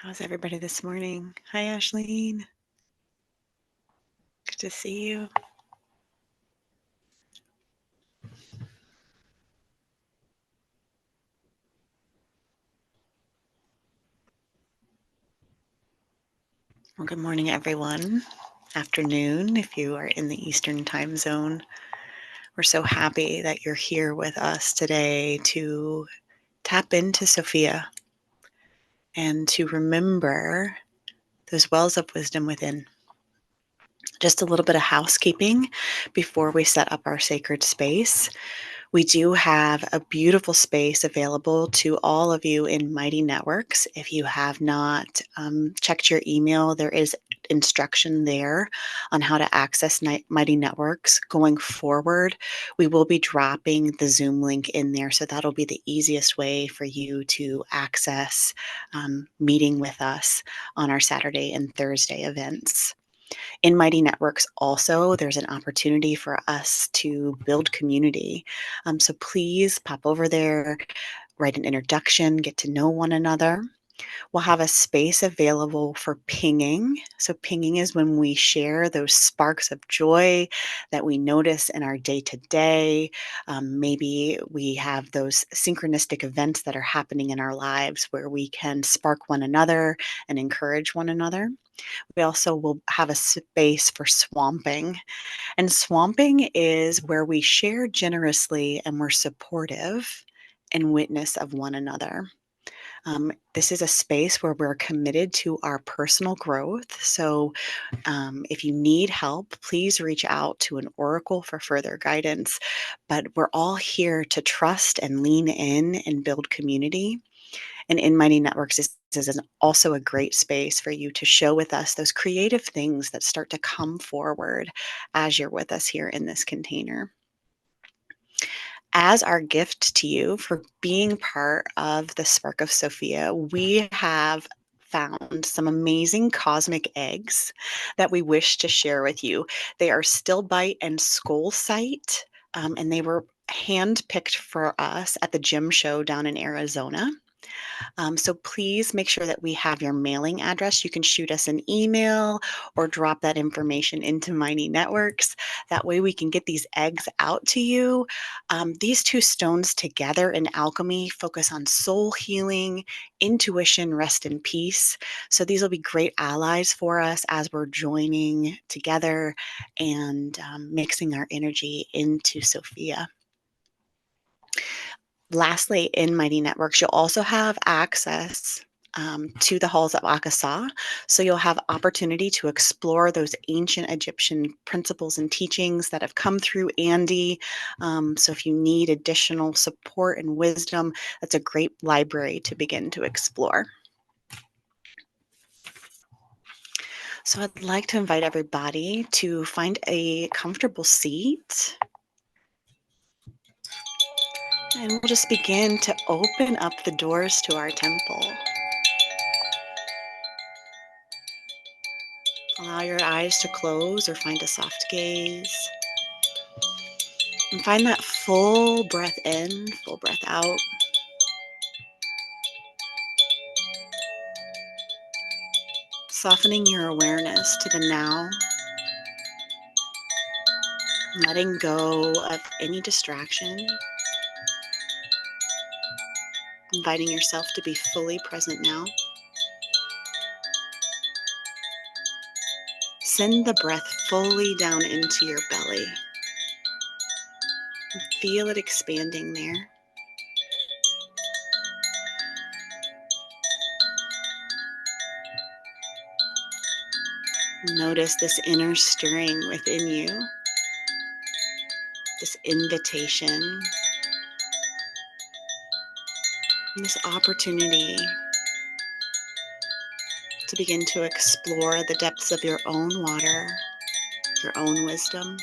How's everybody this morning? Hi, Ashleen. Good to see you. Well, good morning, everyone. Afternoon, if you are in the Eastern time zone. We're so happy that you're here with us today to tap into Sophia and to remember those wells of wisdom within. Just a little bit of housekeeping before we set up our sacred space. We do have a beautiful space available to all of you in Mighty Networks. If you have not checked your email, there is instruction there on how to access Mighty Networks going forward. We will be dropping the Zoom link in there, so that'll be the easiest way for you to access meeting with us on our Saturday and Thursday events. In Mighty Networks also, there's an opportunity for us to build community. So please pop over there, write an introduction, get to know one another. We'll have a space available for pinging. So pinging is when we share those sparks of joy that we notice in our day-to-day. Maybe we have those synchronistic events that are happening in our lives where we can spark one another and encourage one another. We also will have a space for swamping. And swamping is where we share generously and we're supportive and witness of one another. This is a space where we're committed to our personal growth. So if you need help, please reach out to an oracle for further guidance. But we're all here to trust and lean in and build community. And in Mighty Networks, this is also a great space for you to show with us those creative things that start to come forward as you're with us here in this container. As our gift to you for being part of the Spark of Sophia, we have found some amazing cosmic eggs that we wish to share with you. They are Stillbite and Skullsite, and they were hand-picked for us at the gym show down in Arizona. So please make sure that we have your mailing address. You can shoot us an email or drop that information into Mighty Networks. That way we can get these eggs out to you. These two stones together in alchemy focus on soul healing, intuition, rest, and peace. So these will be great allies for us as we're joining together and mixing our energy into Sophia. Lastly, in Mighty Networks, you'll also have access to the halls of Akasa. So you'll have opportunity to explore those ancient Egyptian principles and teachings that have come through Andye. So if you need additional support and wisdom, that's a great library to begin to explore. So I'd like to invite everybody to find a comfortable seat. And we'll just begin to open up the doors to our temple. Allow your eyes to close or find a soft gaze. And find that full breath in, full breath out. Softening your awareness to the now. Letting go of any distraction. Inviting yourself to be fully present now. Send the breath fully down into your belly. And feel it expanding there. Notice this inner stirring within you. This invitation. And this opportunity to begin to explore the depths of your own water, your own wisdom.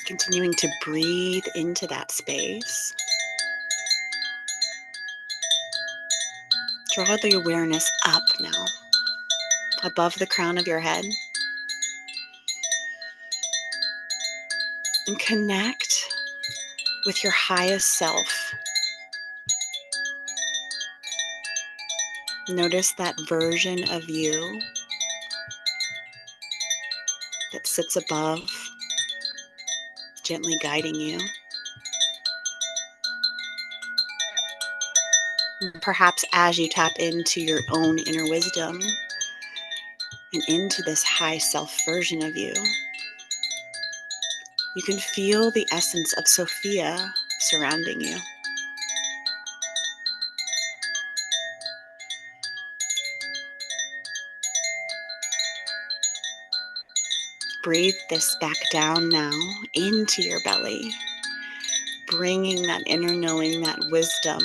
Continuing to breathe into that space. Draw the awareness up now, above the crown of your head. And connect with your highest self. Notice that version of you that sits above, gently guiding you. Perhaps as you tap into your own inner wisdom and into this high self version of you, you can feel the essence of Sophia surrounding you. Breathe this back down now into your belly, bringing that inner knowing, that wisdom,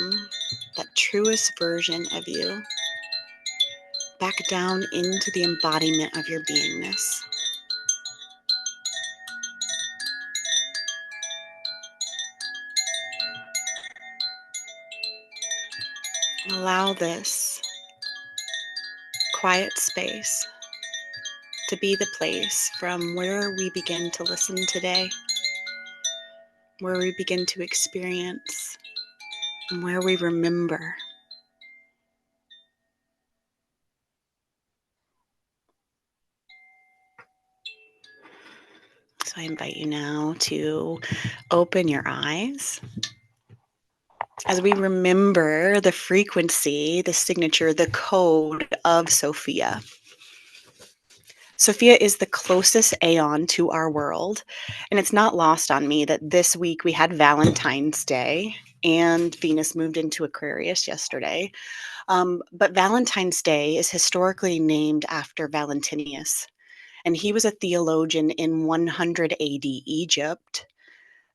that truest version of you back down into the embodiment of your beingness. Allow this quiet space to be the place from where we begin to listen today, where we begin to experience, and where we remember. So I invite you now to open your eyes as we remember the frequency, the signature, the code of Sophia. Sophia is the closest aeon to our world, and it's not lost on me that this week we had Valentine's Day and Venus moved into Aquarius yesterday. But Valentine's Day is historically named after Valentinius, and he was a theologian in 100 AD Egypt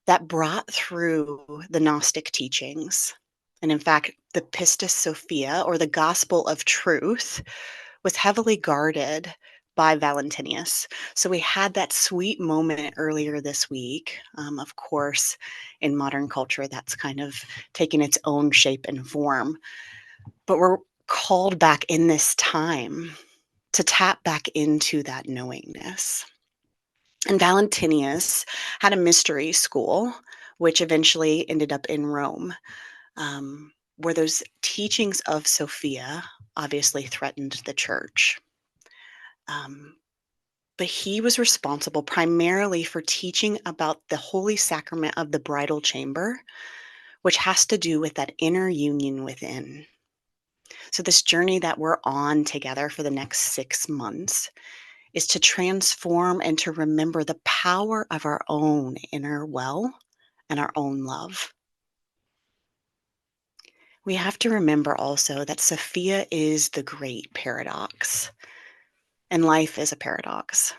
that brought through the Gnostic teachings. And in fact, the Pistis Sophia, or the Gospel of Truth, was heavily guarded by Valentinius. So we had that sweet moment earlier this week. Of course, in modern culture, that's kind of taken its own shape and form. But we're called back in this time to tap back into that knowingness. And Valentinius had a mystery school, which eventually ended up in Rome, where those teachings of Sophia obviously threatened the church. But he was responsible primarily for teaching about the holy sacrament of the bridal chamber, which has to do with that inner union within. So, this journey that we're on together for the next 6 months is to transform and to remember the power of our own inner well and our own love. We have to remember also that Sophia is the great paradox, and life is a paradox.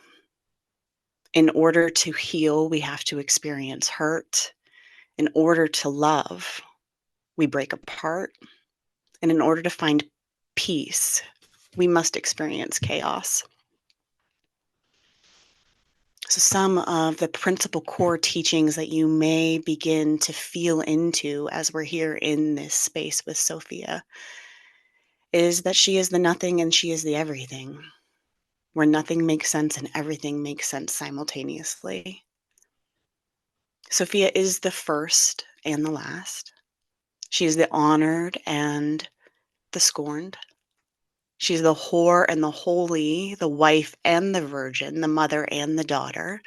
In order to heal, we have to experience hurt. In order to love, we break apart. And in order to find peace, we must experience chaos. So, some of the principal core teachings that you may begin to feel into as we're here in this space with Sophia is that she is the nothing and she is the everything, where nothing makes sense and everything makes sense simultaneously. Sophia is the first and the last. She is the honored and the scorned. She's the whore and the holy, the wife and the virgin, the mother and the daughter,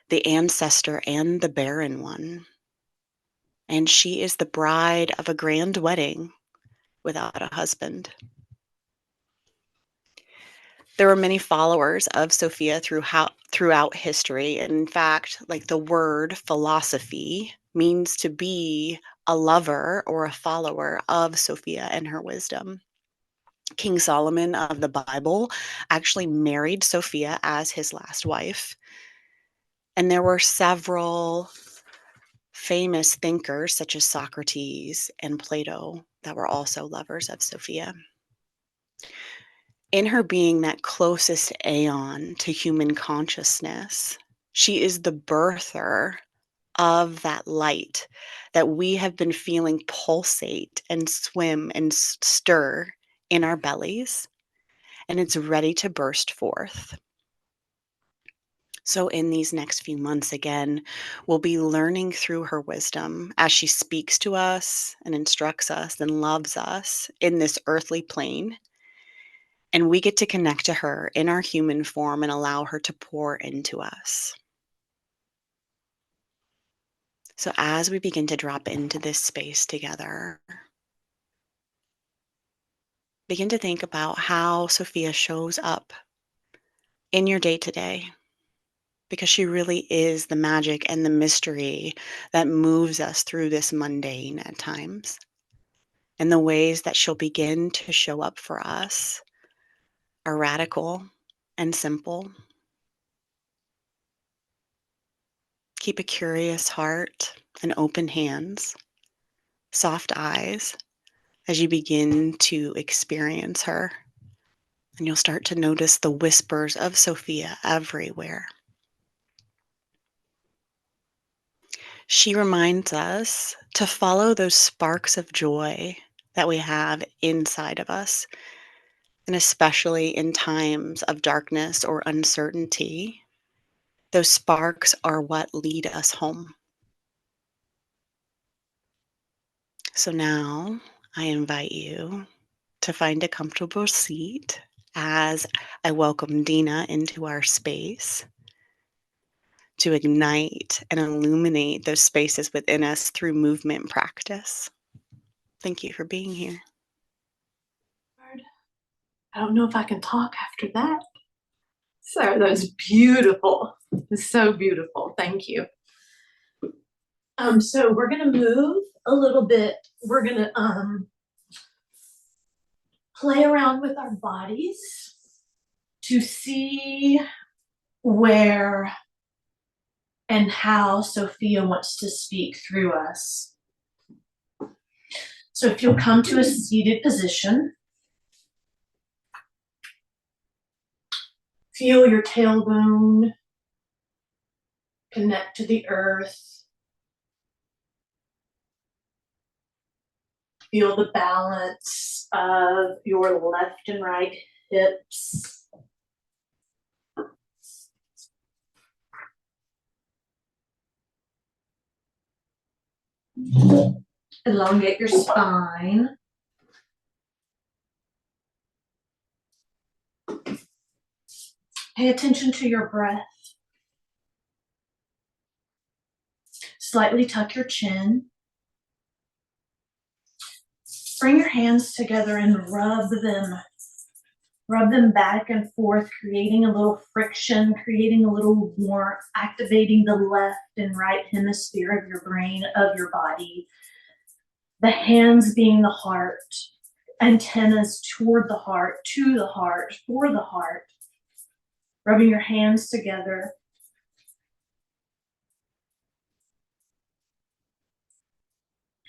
the ancestor and the barren one. And she is the bride of a grand wedding without a husband. There were many followers of Sophia throughout history. And in fact, like the word philosophy means to be a lover or a follower of Sophia and her wisdom. King Solomon of the Bible actually married Sophia as his last wife. And there were several famous thinkers, such as Socrates and Plato, that were also lovers of Sophia. In her being that closest aeon to human consciousness, she is the birther of that light that we have been feeling pulsate and swim and stir in our bellies, and it's ready to burst forth. So, in these next few months, again, we'll be learning through her wisdom as she speaks to us and instructs us and loves us in this earthly plane. And we get to connect to her in our human form and allow her to pour into us. So, as we begin to drop into this space together, begin to think about how Sophia shows up in your day to day, because she really is the magic and the mystery that moves us through this mundane at times. And the ways that she'll begin to show up for us are radical and simple. Keep a curious heart and open hands, soft eyes as you begin to experience her. And you'll start to notice the whispers of Sophia everywhere. She reminds us to follow those sparks of joy that we have inside of us, and especially in times of darkness or uncertainty, those sparks are what lead us home. So now I invite you to find a comfortable seat as I welcome Dena into our space to ignite and illuminate those spaces within us through movement practice. Thank you for being here. I don't know if I can talk after that. So that was beautiful. It was so beautiful. Thank you. So we're gonna move a little bit. We're gonna play around with our bodies to see where and how Sophia wants to speak through us. So if you'll come to a seated position, feel your tailbone connect to the earth. Feel the balance of your left and right hips. Elongate your spine. Pay attention to your breath. Slightly tuck your chin. Bring your hands together and rub them. Rub them back and forth, creating a little friction, creating a little warmth, activating the left and right hemisphere of your brain, of your body. The hands being the heart, antennas toward the heart, to the heart, for the heart. Rubbing your hands together.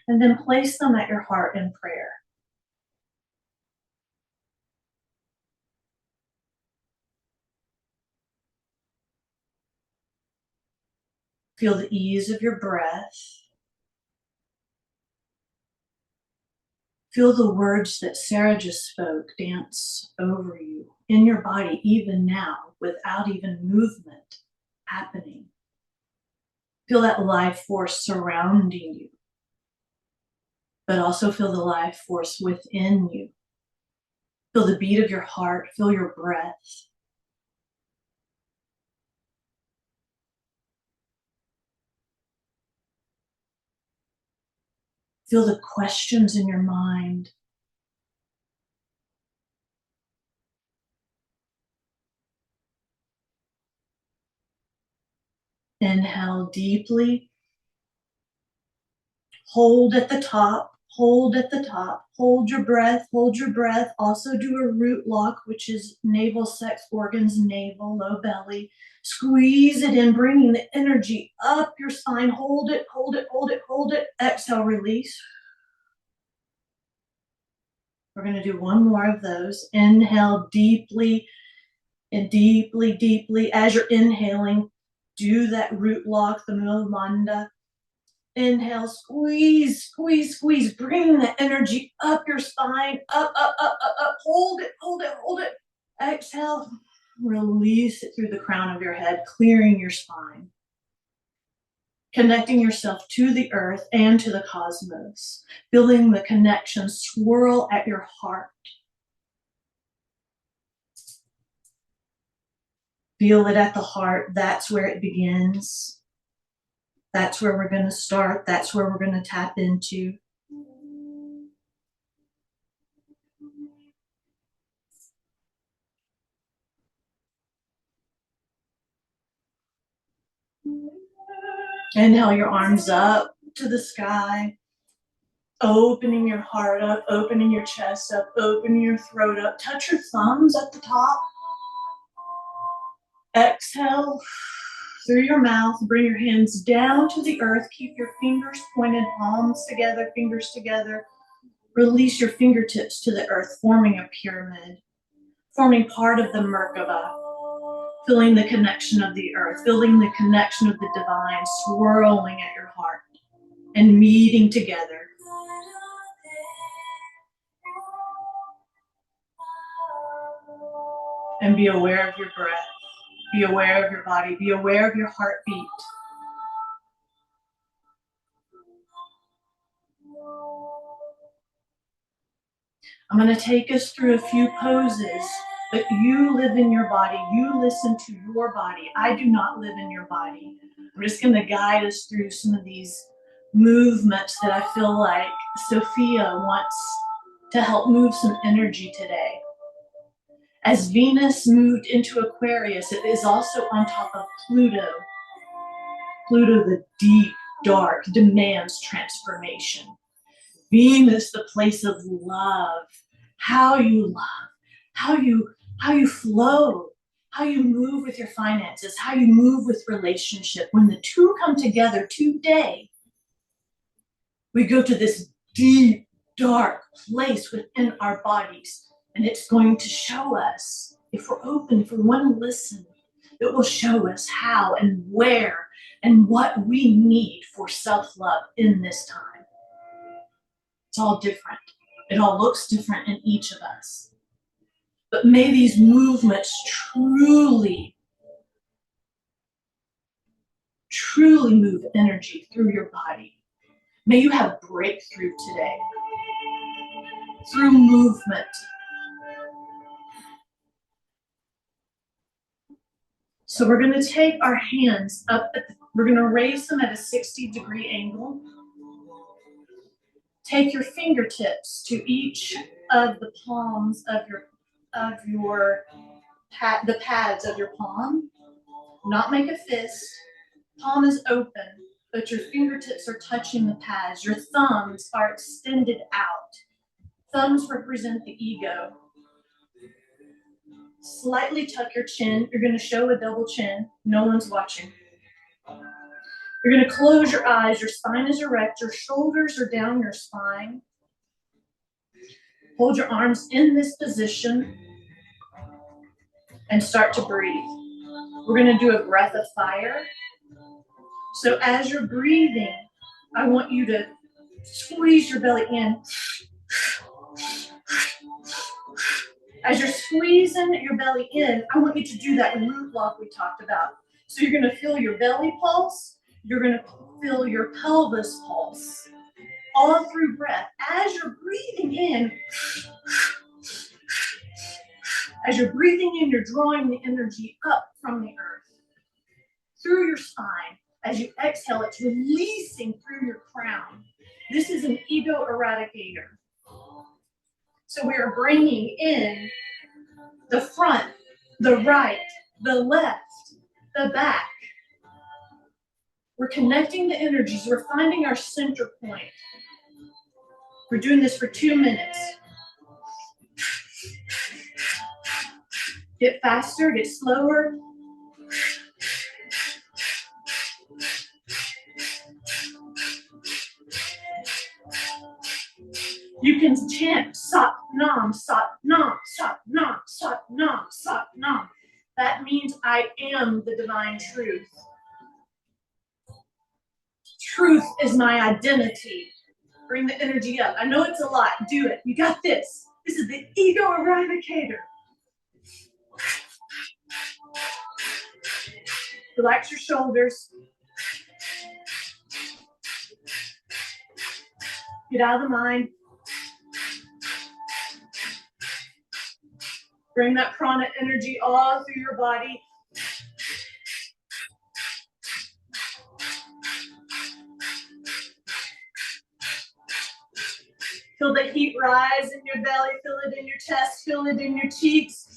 And then place them at your heart in prayer. Feel the ease of your breath. Feel the words that Sarah just spoke dance over you in your body, even now, without even movement happening. Feel that life force surrounding you, but also feel the life force within you. Feel the beat of your heart, feel your breath. Feel the questions in your mind. Inhale deeply. Hold at the top, hold at the top. Hold your breath, hold your breath. Also do a root lock, which is navel, sex organs, navel, low belly. Squeeze it in, bringing the energy up your spine. Hold it, hold it, hold it, hold it. Exhale, release. We're going to do one more of those. Inhale deeply and deeply, deeply. As you're inhaling, do that root lock, the Mula. Inhale, squeeze, squeeze, squeeze. Bring the energy up your spine, up, up, up, up, up. Hold it, hold it, hold it. Exhale, release it through the crown of your forehead, clearing your spine. Connecting yourself to the earth and to the cosmos. Feeling the connection swirl at your heart. Feel it at the heart. That's where it begins. That's where we're going to start. That's where we're going to tap into. Inhale your arms up to the sky. Opening your heart up, opening your chest up, opening your throat up. Touch your thumbs at the top. Exhale through your mouth. Bring your hands down to the earth. Keep your fingers pointed, palms together, fingers together. Release your fingertips to the earth, forming a pyramid, forming part of the Merkaba. Feeling the connection of the earth, feeling the connection of the divine swirling at your heart and meeting together. And be aware of your breath. Be aware of your body. Be aware of your heartbeat. I'm going to take us through a few poses, but you live in your body. You listen to your body. I do not live in your body. I'm just going to guide us through some of these movements that I feel like Sophia wants to help move some energy today. As Venus moved into Aquarius, it is also on top of Pluto. Pluto, the deep, dark, demands transformation. Venus, the place of love, how you love, how you flow, how you move with your finances, how you move with relationship. When the two come together today, we go to this deep, dark place within our bodies, and it's going to show us, if we're open, if we want to listen, it will show us how and where and what we need for self-love in this time. It's all different. It all looks different in each of us. But may these movements truly move energy through your body. May you have breakthrough today through movement. So we're going to take our hands up, we're going to raise them at a 60-degree angle. Take your fingertips to each of the palms of the pads of your palm. Not make a fist. Palm is open, but your fingertips are touching the pads. Your thumbs are extended out. Thumbs represent the ego. Slightly tuck your chin. You're going to show a double chin. No one's watching. You're going to close your eyes. Your spine is erect. Your shoulders are down your spine. Hold your arms in this position and start to breathe. We're going to do a breath of fire. So as you're breathing, I want you to squeeze your belly in. As you're squeezing your belly in, I want you to do that root lock we talked about. So you're going to feel your belly pulse. You're going to feel your pelvis pulse. All through breath. As you're breathing in, you're drawing the energy up from the earth. Through your spine. As you exhale, it's releasing through your crown. This is an ego eradicator. So we are bringing in the front, the right, the left, the back. We're connecting the energies. We're finding our center point. We're doing this for 2 minutes. Get faster, get slower. You can chant Sat Nam, Sat Nam, Sat Nam, Sat Nam, Sat Nam. That means I am the divine truth. Truth is my identity. Bring the energy up. I know it's a lot. Do it. You got this. This is the ego eradicator. Relax your shoulders. Get out of the mind. Bring that prana energy all through your body. Feel the heat rise in your belly, feel it in your chest, feel it in your cheeks.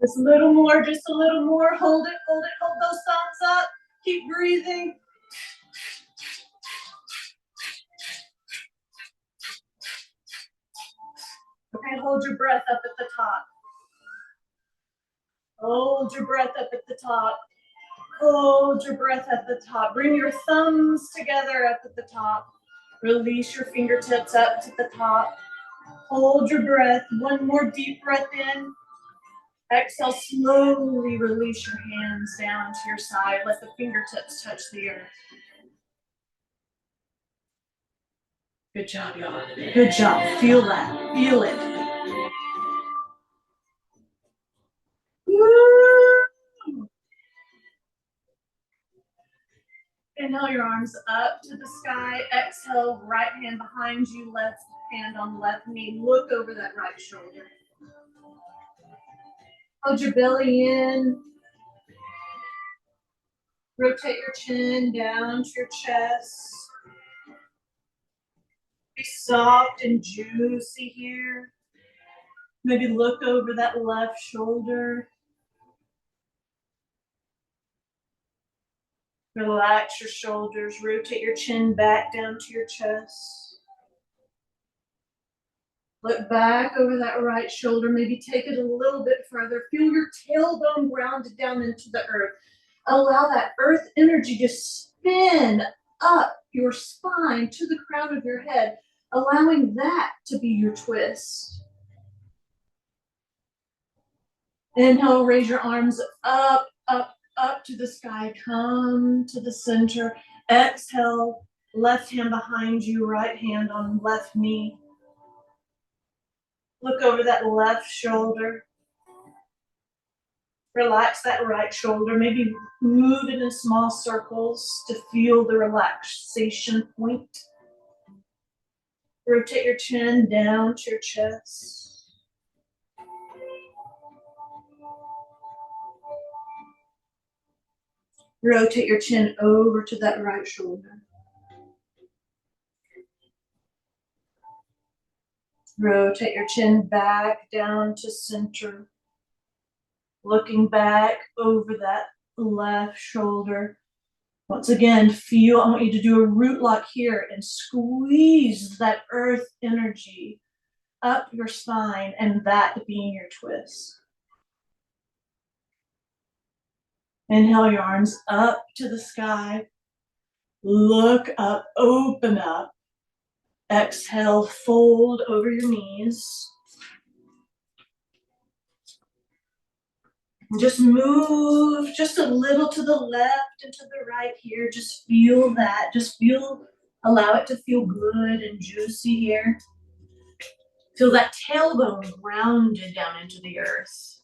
Just a little more, just a little more. Hold it, hold those thumbs up. Keep breathing. Okay, hold your breath up at the top. Hold your breath up at the top. Hold your breath at the top. Bring your thumbs together up at the top. Release your fingertips up to the top. Hold your breath. One more deep breath in. Exhale, slowly release your hands down to your side. Let the fingertips touch the earth. Good job, y'all. Good job. Feel that. Feel it. Woo! Inhale your arms up to the sky. Exhale, right hand behind you, left hand on left knee. Look over that right shoulder. Hold your belly in. Rotate your chin down to your chest. Be soft and juicy here. Maybe look over that left shoulder. Relax your shoulders. Rotate your chin back down to your chest. Look back over that right shoulder. Maybe take it a little bit further. Feel your tailbone grounded down into the earth. Allow that earth energy to spin up your spine to the crown of your head, allowing that to be your twist. Inhale, raise your arms up, up, up to the sky. Come to the center. Exhale, left hand behind you, right hand on left knee. Look over that left shoulder. Relax that right shoulder. Maybe move it in small circles to feel the relaxation point. Rotate your chin down to your chest. Rotate your chin over to that right shoulder. Rotate your chin back down to center. Looking back over that left shoulder. Once again, I want you to do a root lock here and squeeze that earth energy up your spine, and that being your twist. Inhale your arms up to the sky. Look up, open up. Exhale, fold over your knees. Just move just a little to the left and to the right here. Just feel that. Allow it to feel good and juicy here. Feel that tailbone grounded down into the earth.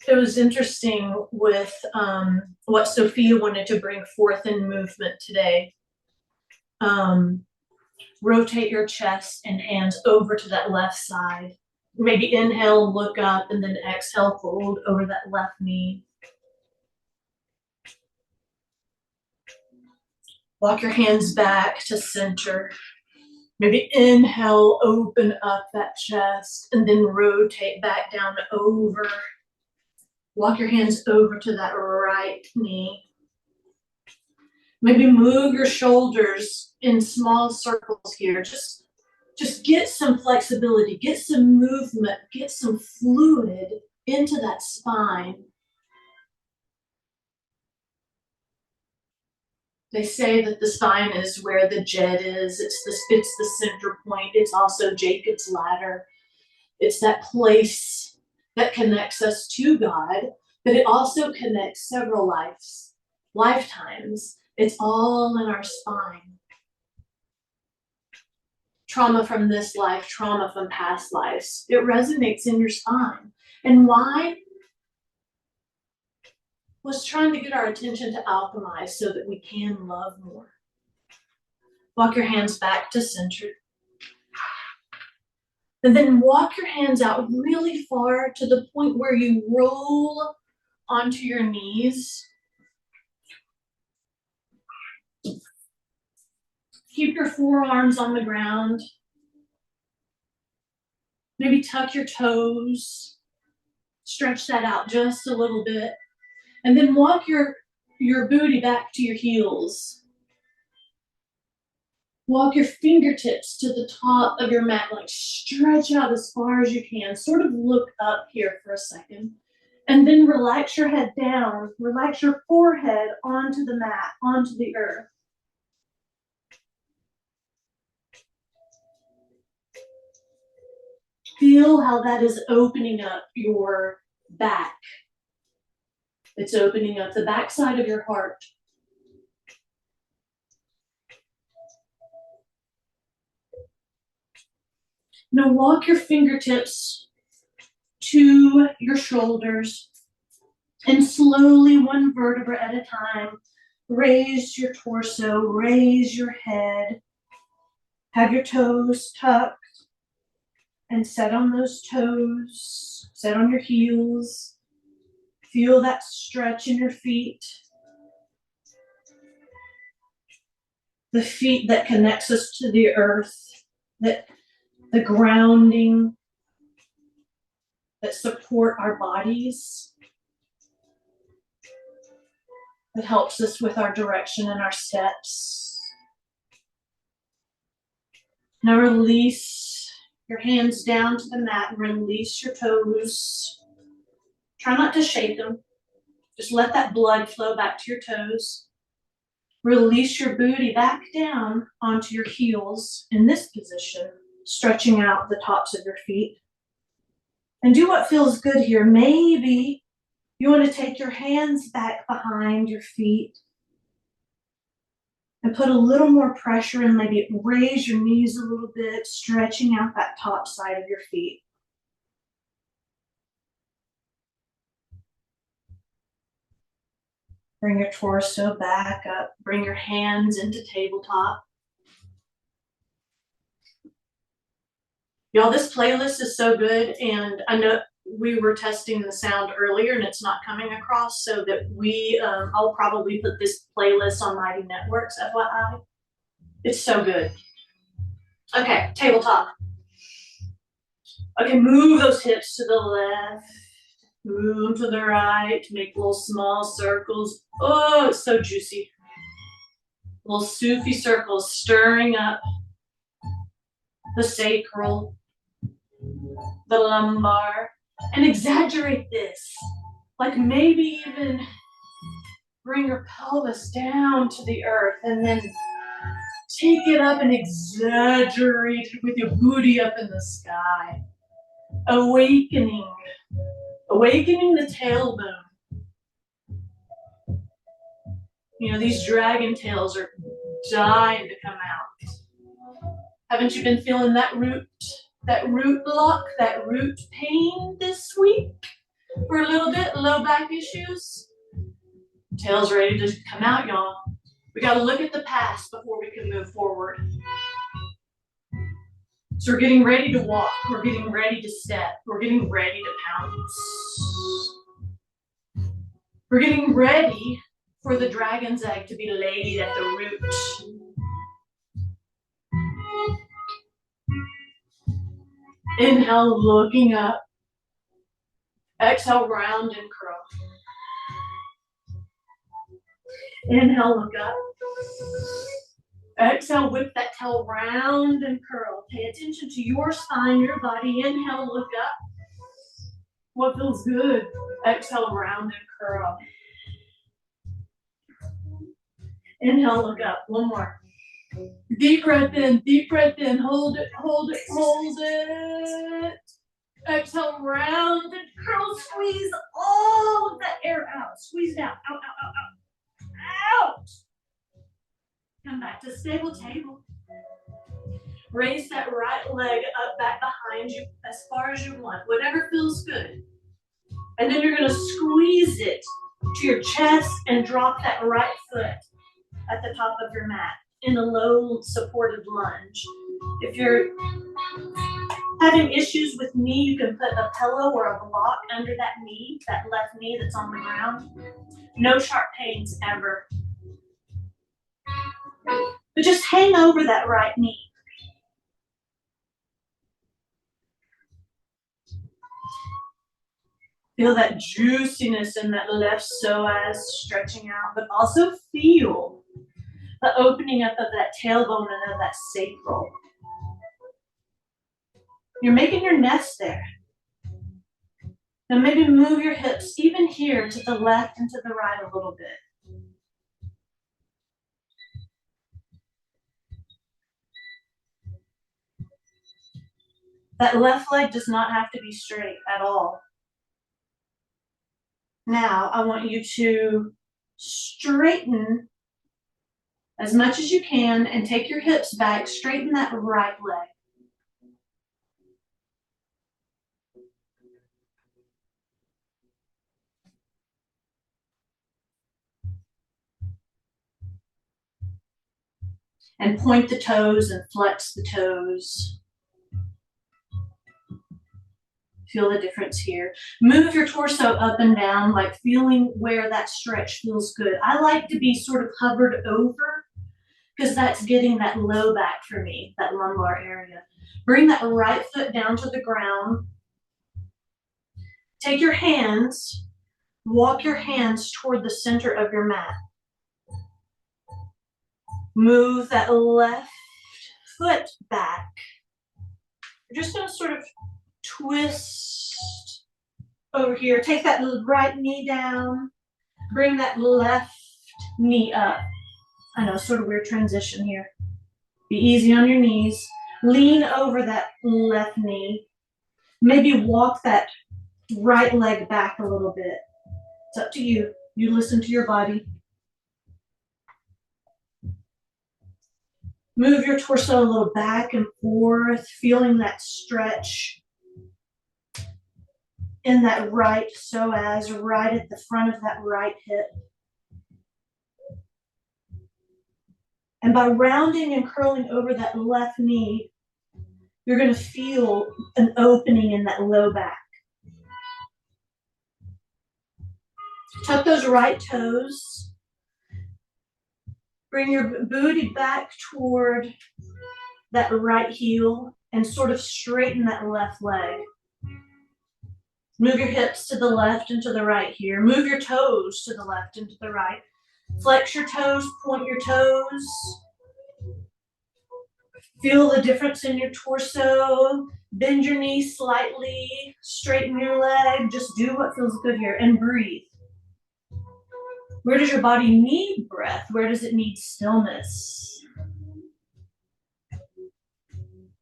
It was interesting with what Sophia wanted to bring forth in movement today. Rotate your chest and hands over to that left side. Maybe inhale, look up, and then exhale, fold over that left knee. Walk your hands back to center. Maybe inhale, open up that chest, and then rotate back down over. Walk your hands over to that right knee. Maybe move your shoulders in small circles here. Just get some flexibility, get some movement, get some fluid into that spine. They say that the spine is where the jet is. It's the center point. It's also Jacob's ladder. It's that place that connects us to God, but it also connects several lifetimes. It's all in our spine. Trauma from this life, trauma from past lives. It resonates in your spine. And why? Was trying to get our attention to alchemize so that we can love more. Walk your hands back to center. And then walk your hands out really far to the point where you roll onto your knees. Keep your forearms on the ground. Maybe tuck your toes. Stretch that out just a little bit. And then walk your booty back to your heels. Walk your fingertips to the top of your mat, like stretch out as far as you can. Sort of look up here for a second. And then relax your head down. Relax your forehead onto the mat, onto the earth. Feel how that is opening up your back. It's opening up the backside of your heart. Now walk your fingertips to your shoulders and slowly, one vertebra at a time, raise your torso, raise your head. Have your toes tucked and set on those toes, set on your heels. Feel that stretch in your feet. The feet that connects us to the earth, that the grounding that support our bodies, that helps us with our direction and our steps. Now release your hands down to the mat and release your toes. Try not to shake them. Just let that blood flow back to your toes. Release your booty back down onto your heels in this position, stretching out the tops of your feet. And do what feels good here. Maybe you want to take your hands back behind your feet and put a little more pressure and maybe raise your knees a little bit, stretching out that top side of your feet. Bring your torso back up. Bring your hands into tabletop. Y'all, this playlist is so good, and I know we were testing the sound earlier and it's not coming across, so that I'll probably put this playlist on Mighty Networks, FYI. It's so good. Okay, tabletop. Okay, move those hips to the left. Move to the right. Make little small circles. Oh, it's so juicy. Little Sufi circles stirring up the sacral, the lumbar, and exaggerate this. Like maybe even bring your pelvis down to the earth and then take it up and exaggerate it with your booty up in the sky. Awakening the tailbone. You know, these dragon tails are dying to come out. Haven't you been feeling that root block, that root pain this week for a little bit? Low back issues? Tail's ready to come out, y'all. We got to look at the past before we can move forward. So we're getting ready to walk. We're getting ready to step. We're getting ready to pounce. We're getting ready for the dragon's egg to be laid at the root. Inhale, looking up. Exhale, round and curl. Inhale, look up. Exhale, whip that tail round and curl. Pay attention to your spine, your body. Inhale, look up. What feels good? Exhale, round and curl. Inhale, look up. One more. Deep breath in, deep breath in. Hold it, hold it, hold it. Exhale, round and curl. Squeeze all of that air out. Squeeze it out. Out, out, out, out. Out. Come back to stable table. Raise that right leg up back behind you as far as you want, whatever feels good. And then you're going to squeeze it to your chest and drop that right foot at the top of your mat in a low supported lunge. If you're having issues with knee, you can put a pillow or a block under that knee, that left knee that's on the ground. No sharp pains ever. But just hang over that right knee. Feel that juiciness in that left psoas stretching out, but also feel the opening up of that tailbone and of that sacral. You're making your nest there. Now maybe move your hips even here to the left and to the right a little bit. That left leg does not have to be straight at all. Now I want you to straighten as much as you can and take your hips back, straighten that right leg. And point the toes and flex the toes. Feel the difference here. Move your torso up and down, like feeling where that stretch feels good. I like to be sort of hovered over because that's getting that low back for me, that lumbar area. Bring that right foot down to the ground. Take your hands, walk your hands toward the center of your mat. Move that left foot back. You're just going to sort of twist over here. Take that right knee down. Bring that left knee up. I know, sort of weird transition here. Be easy on your knees. Lean over that left knee. Maybe walk that right leg back a little bit. It's up to you. You listen to your body. Move your torso a little back and forth, feeling that stretch in that right psoas, right at the front of that right hip. And by rounding and curling over that left knee, you're going to feel an opening in that low back. Tuck those right toes. Bring your booty back toward that right heel and sort of straighten that left leg. Move your hips to the left and to the right here. Move your toes to the left and to the right. Flex your toes, point your toes. Feel the difference in your torso. Bend your knees slightly. Straighten your leg. Just do what feels good here and breathe. Where does your body need breath? Where does it need stillness?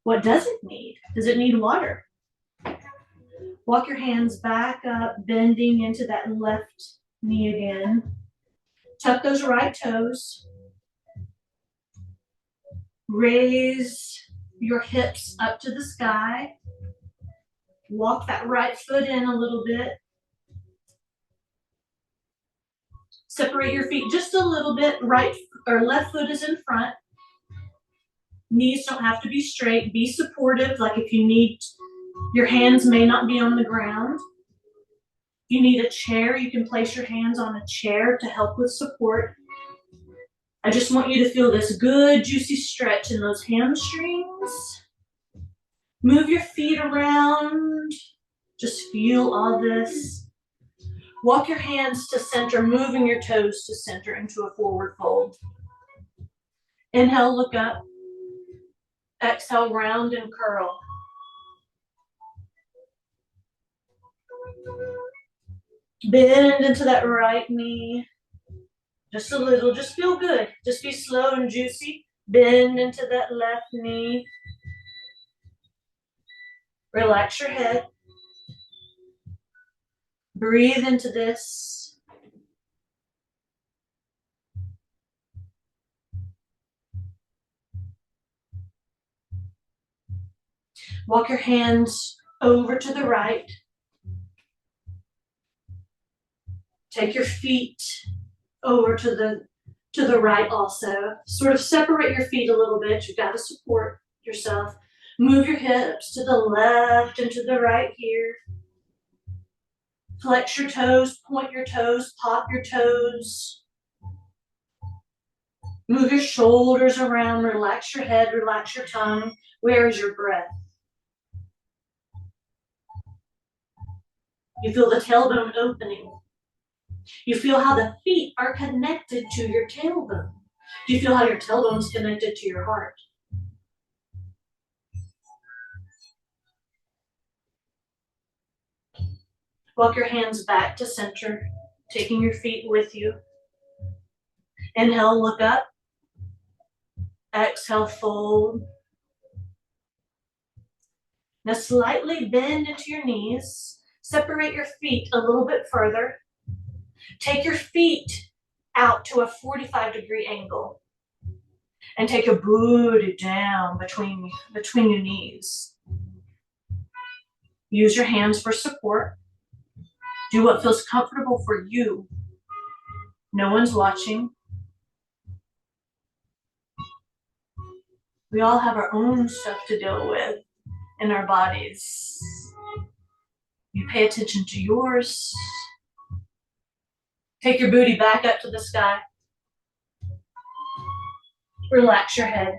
What does it need? Does it need water? Walk your hands back up, bending into that left knee again. Tuck those right toes. Raise your hips up to the sky. Walk that right foot in a little bit. Separate your feet just a little bit. Right or left foot is in front. Knees don't have to be straight. Be supportive. Like if you need, your hands may not be on the ground. If you need a chair, you can place your hands on a chair to help with support. I just want you to feel this good, juicy stretch in those hamstrings. Move your feet around. Just feel all this. Walk your hands to center, moving your toes to center into a forward fold. Inhale, look up. Exhale, round and curl. Bend into that right knee. Just a little, just feel good. Just be slow and juicy. Bend into that left knee. Relax your head. Breathe into this. Walk your hands over to the right. Take your feet over to the right also. Sort of separate your feet a little bit. You've got to support yourself. Move your hips to the left and to the right here. Flex your toes, point your toes, pop your toes. Move your shoulders around, relax your head, relax your tongue. Where is your breath? You feel the tailbone opening. You feel how the feet are connected to your tailbone. Do you feel how your tailbone is connected to your heart? Walk your hands back to center, taking your feet with you. Inhale, look up. Exhale, fold. Now slightly bend into your knees. Separate your feet a little bit further. Take your feet out to a 45-degree angle. And take your booty down between your knees. Use your hands for support. Do what feels comfortable for you. No one's watching. We all have our own stuff to deal with in our bodies. You pay attention to yours. Take your booty back up to the sky. Relax your head.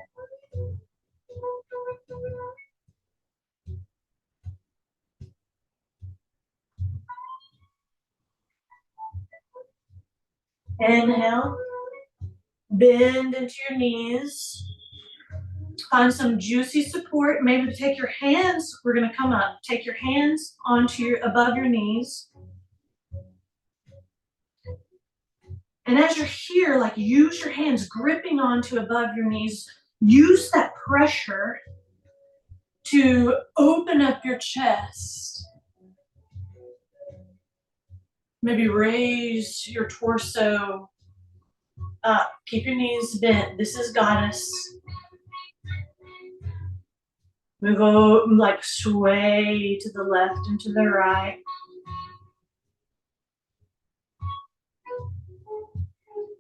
Inhale. Bend into your knees. Find some juicy support. Maybe take your hands. We're going to come up. Take your hands above your knees. And as you're here, like use your hands gripping onto above your knees. Use that pressure to open up your chest. Maybe raise your torso up. Keep your knees bent. This is goddess. Move over, like sway to the left and to the right.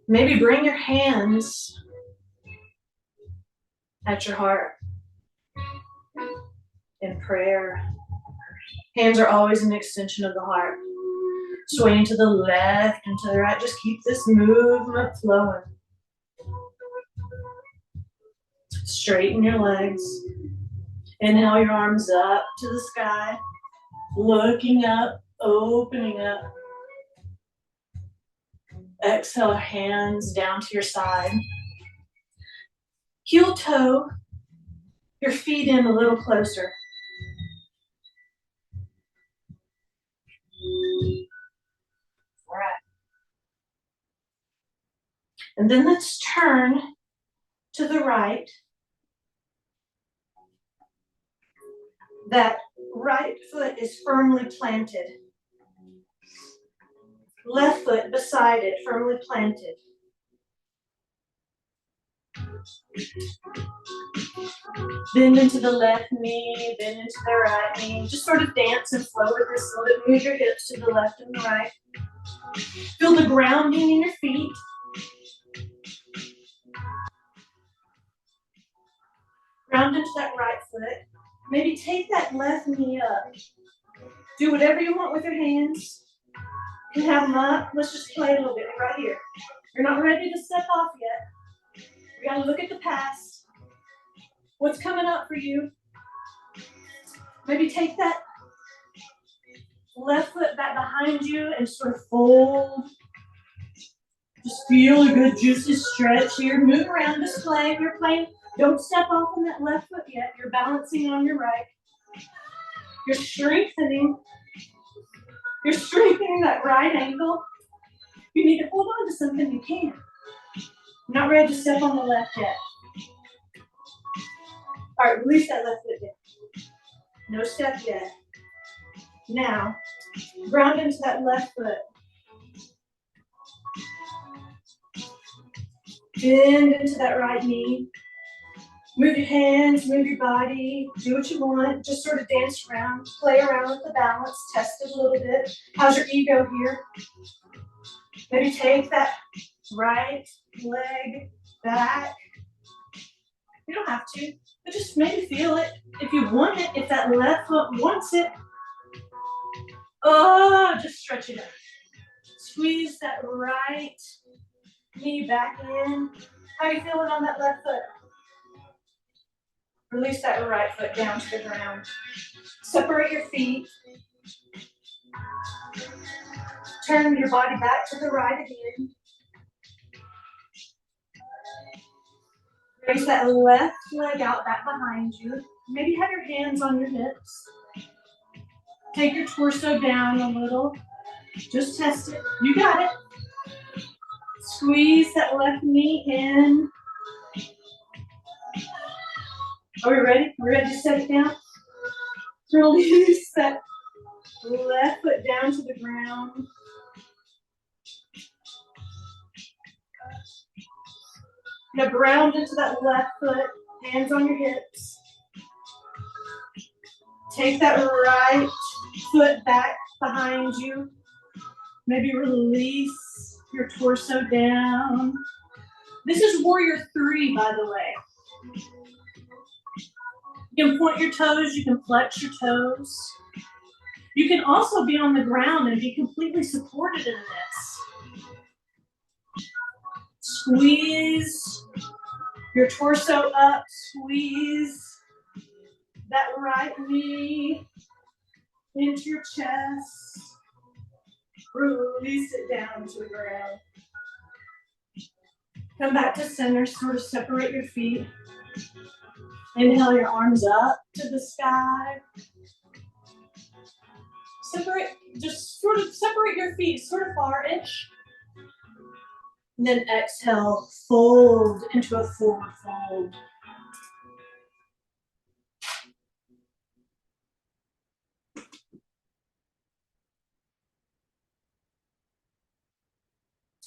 Maybe bring your hands at your heart in prayer. Hands are always an extension of the heart. Swaying to the left and to the right. Just keep this movement flowing. Straighten your legs. Inhale your arms up to the sky. Looking up, opening up. Exhale, hands down to your side. Heel toe your feet in a little closer. All right. And then let's turn to the right. That right foot is firmly planted. Left foot beside it, firmly planted. Bend into the left knee, bend into the right knee. Just sort of dance and flow with this a little bit. Move your hips to the left and the right. Feel the grounding in your feet. Ground into that right foot. Maybe take that left knee up. Do whatever you want with your hands. You can have them up. Let's just play a little bit right here. You're not ready to step off yet. We gotta look at the past. What's coming up for you? Maybe take that left foot back behind you and sort of fold. Just feel a good juicy stretch here. Move around, just play. If you're playing, don't step off on that left foot yet. You're balancing on your right. You're strengthening that right ankle. If you need to hold on to something, you can. You're not ready to step on the left yet. All right, release that left foot down. No step yet. Now, ground into that left foot. Bend into that right knee. Move your hands, move your body, do what you want. Just sort of dance around, play around with the balance, test it a little bit. How's your ego here? Maybe take that right leg back. You don't have to, but just maybe feel it. If you want it, if that left foot wants it, oh, just stretch it out. Squeeze that right knee back in. How are you feeling on that left foot? Release that right foot down to the ground. Separate your feet. Turn your body back to the right again. Raise that left leg out back behind you. Maybe have your hands on your hips. Take your torso down a little. Just test it. You got it. Squeeze that left knee in. Are we ready? We're ready to set it down. Release that left foot down to the ground. Now ground into that left foot, hands on your hips. Take that right foot back behind you. Maybe release your torso down. This is warrior 3, by the way. You can point your toes, you can flex your toes. You can also be on the ground and be completely supported in this. Squeeze your torso up, squeeze that right knee into your chest. Release it down to the ground. Come back to center, sort of separate your feet. Inhale your arms up to the sky. Just sort of separate your feet, sort of far-ish. And then exhale, fold into a forward fold.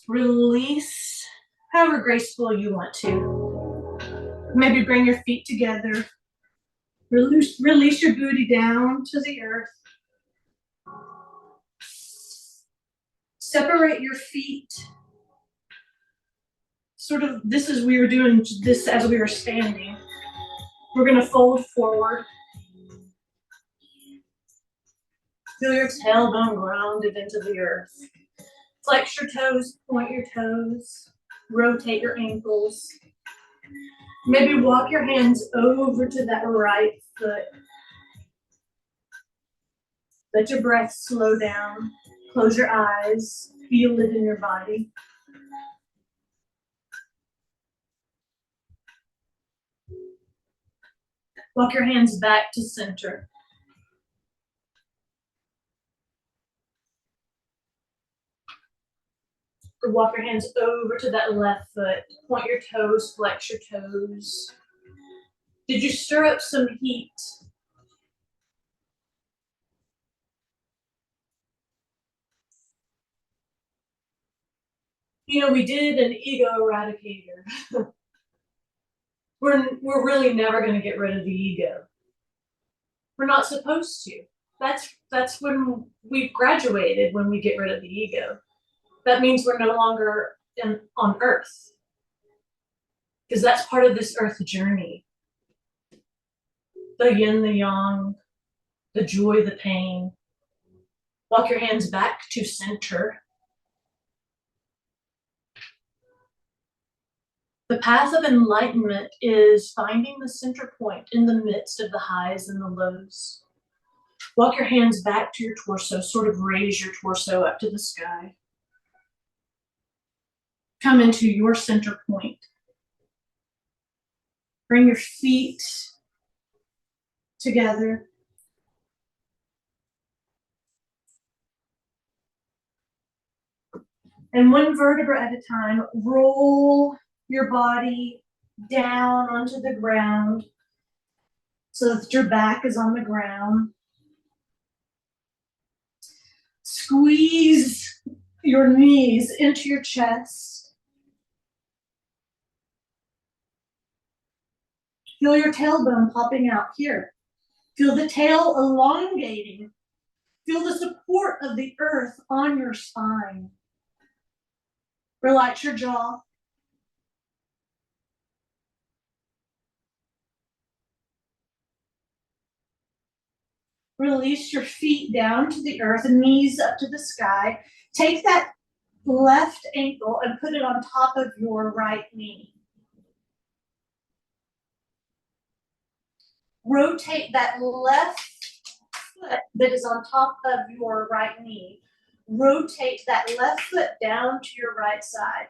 Release however graceful you want to. Maybe bring your feet together. Release your booty down to the earth. Separate your feet. Sort of, we were doing this as we were standing. We're gonna fold forward. Feel your tailbone grounded into the earth. Flex your toes, point your toes, rotate your ankles. Maybe walk your hands over to that right foot. Let your breath slow down. Close your eyes, feel it in your body. Walk your hands back to center. Or walk your hands over to that left foot. Point your toes, flex your toes. Did you stir up some heat? You know, we did an ego eradicator. We're really never going to get rid of the ego. We're not supposed to. That's when we've graduated, when we get rid of the ego. That means we're no longer on Earth. Because that's part of this Earth journey. The yin, the yang, the joy, the pain. Walk your hands back to center. The path of enlightenment is finding the center point in the midst of the highs and the lows. Walk your hands back to your torso, sort of raise your torso up to the sky. Come into your center point. Bring your feet together. And one vertebra at a time, roll your body down onto the ground so that your back is on the ground. Squeeze your knees into your chest. Feel your tailbone popping out here. Feel the tail elongating. Feel the support of the earth on your spine. Relax your jaw. Release your feet down to the earth, knees up to the sky. Take that left ankle and put it on top of your right knee. Rotate that left foot that is on top of your right knee. Rotate that left foot down to your right side.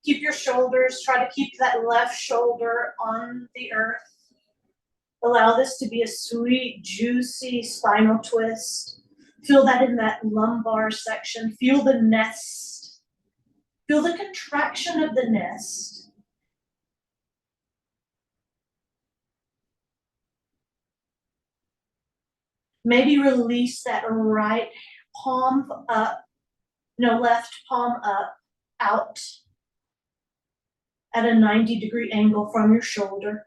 Keep your shoulders, try to keep that left shoulder on the earth. Allow this to be a sweet, juicy spinal twist. Feel that in that lumbar section. Feel the nest. Feel the contraction of the nest. Maybe release that right palm up, no, left palm up, out at a 90-degree angle from your shoulder.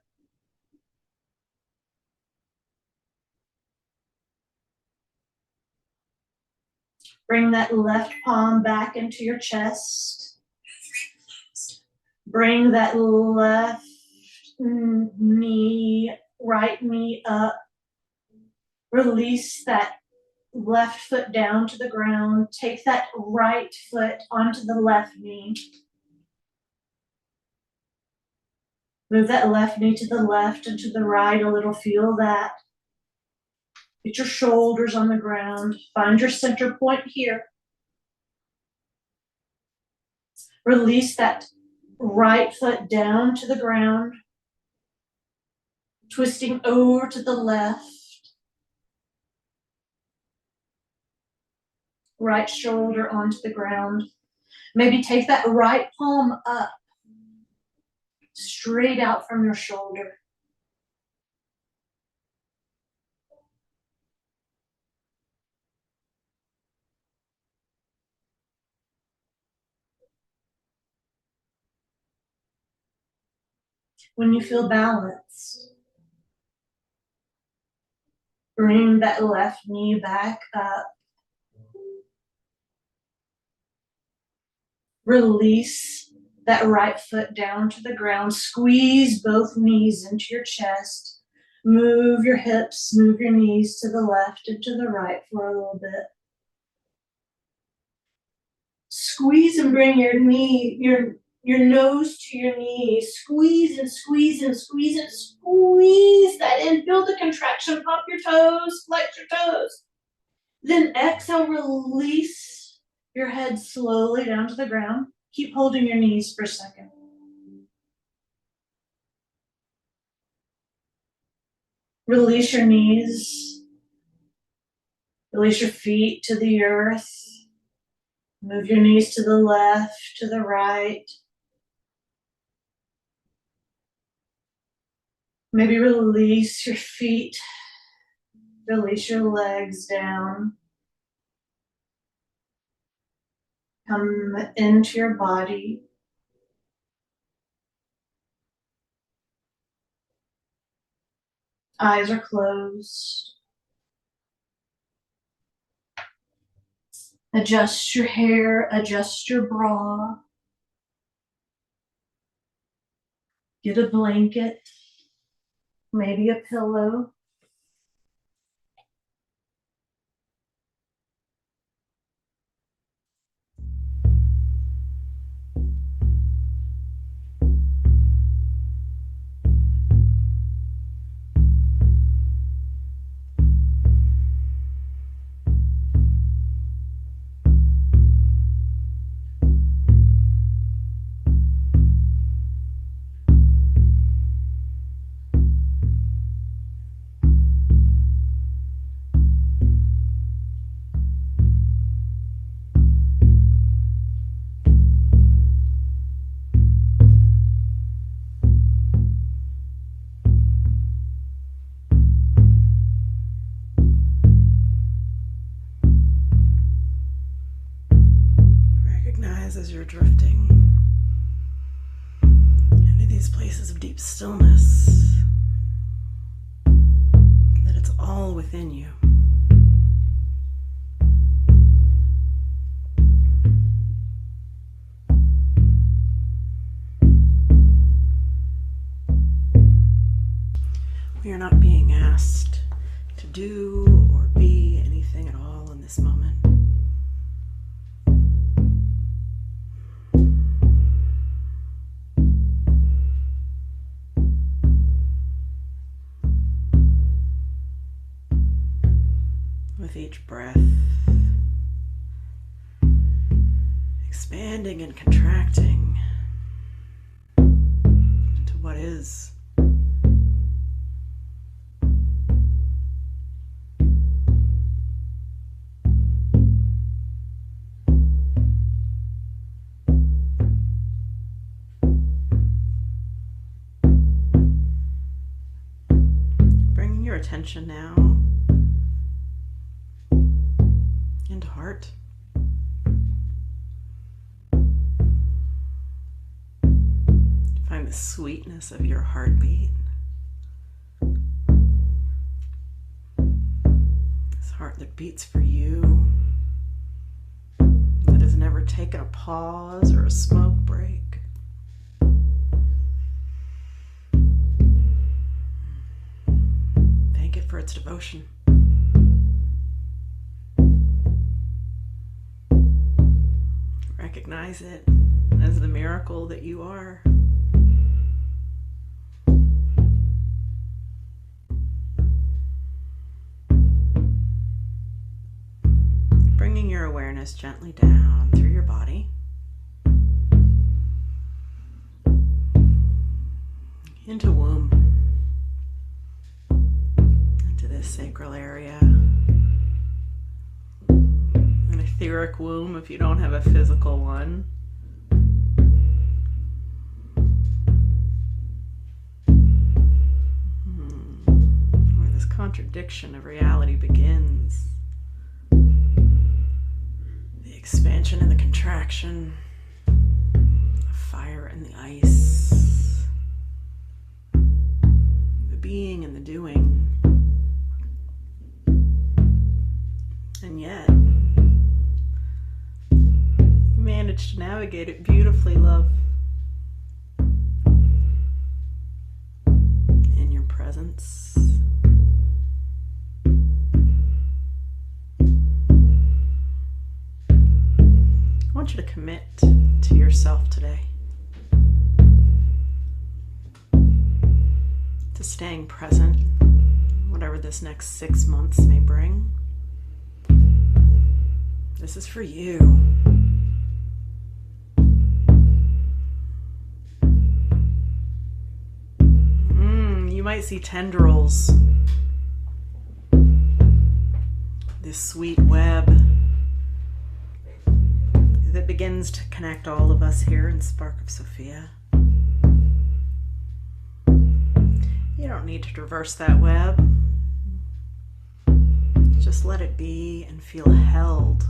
Bring that left palm back into your chest. Bring that left knee, right knee up. Release that left foot down to the ground. Take that right foot onto the left knee. Move that left knee to the left and to the right a little. Feel that. Get your shoulders on the ground. Find your center point here. Release that right foot down to the ground. Twisting over to the left. Right shoulder onto the ground. Maybe take that right palm up, straight out from your shoulder. When you feel balanced, bring that left knee back up. Release that right foot down to the ground. Squeeze both knees into your chest. Move your hips, move your knees to the left and to the right for a little bit. Squeeze and bring your knee, your nose to your knee. Squeeze and squeeze and squeeze and squeeze that in. Feel the contraction. Pop your toes, flex your toes. Then exhale, release your head slowly down to the ground. Keep holding your knees for a second. Release your knees. Release your feet to the earth. Move your knees to the left, to the right. Maybe release your feet. Release your legs down. Come into your body. Eyes are closed. Adjust your hair, adjust your bra. Get a blanket, maybe a pillow. As you're drifting these places of deep stillness, that it's all within you. We are not being asked to do or be anything at all in this moment. With each breath, expanding and contracting into what is. Bringing your attention now into heart. Find the sweetness of your heartbeat. This heart that beats for you, that has never taken a pause or a smoke break. Thank it for its devotion. Recognize it as the miracle that you are. Bringing your awareness gently down through your body, into womb, into this sacral area. An etheric womb if you don't have a physical one. Where this contradiction of reality begins. The expansion and the contraction, the fire and the ice, the being and the doing. And yet, you managed to navigate it beautifully, love. In your presence. I want you to commit to yourself today. To staying present, whatever this next 6 months may bring. This is for you. You might see tendrils. This sweet web that begins to connect all of us here in Spark of Sophia. You don't need to traverse that web. Just let it be and feel held.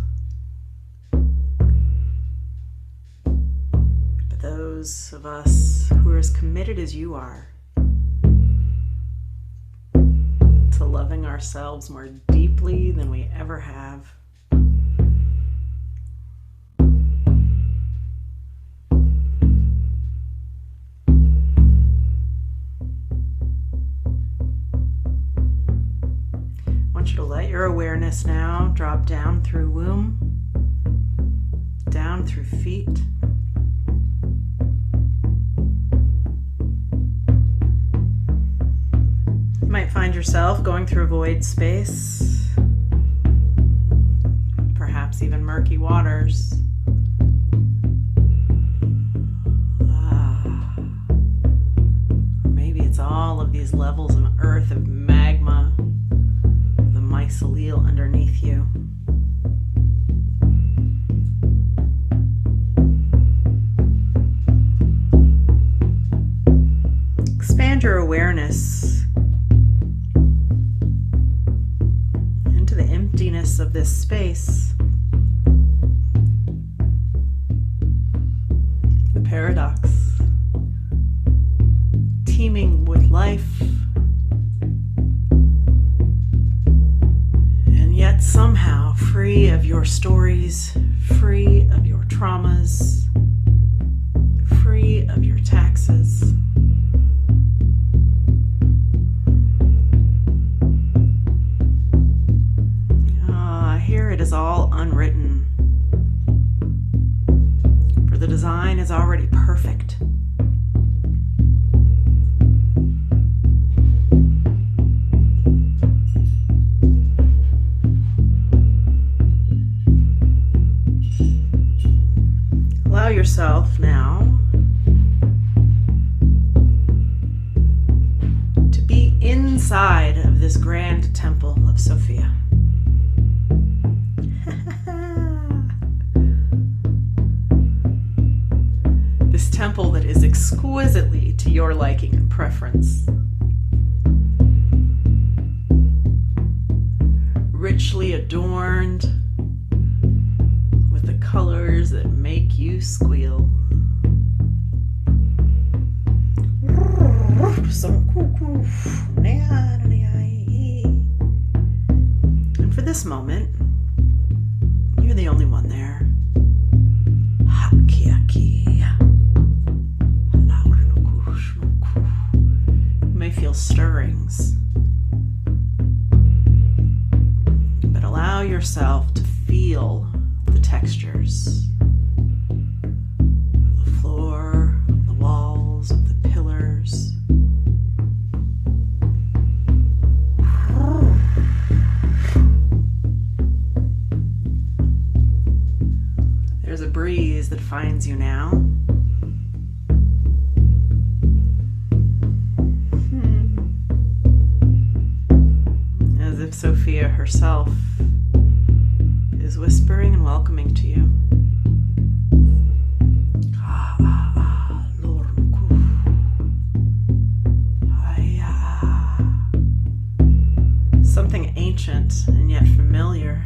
But those of us who are as committed as you are to loving ourselves more deeply than we ever have, to let your awareness now drop down through womb, down through feet, you might find yourself going through a void space, perhaps even murky waters. Or maybe it's all of these levels of earth, of magma, mycelial underneath you. Expand your awareness into the emptiness of this space. The paradox. teeming with life, and yet somehow free of your stories, free of your traumas, free of your taxes. Here it is all unwritten, for the design is already perfect. Allow yourself now to be inside of this grand temple of Sophia. This temple that is exquisitely to your liking and preference. Richly adorned with the colors that make you squeal. And for this moment, you're the only one there. You may feel stirrings, but allow yourself to feel the textures of the floor, of the walls, of the pillars. There's a breeze that finds you now. As if Sophia herself is whispering and welcoming to you. Something ancient and yet familiar.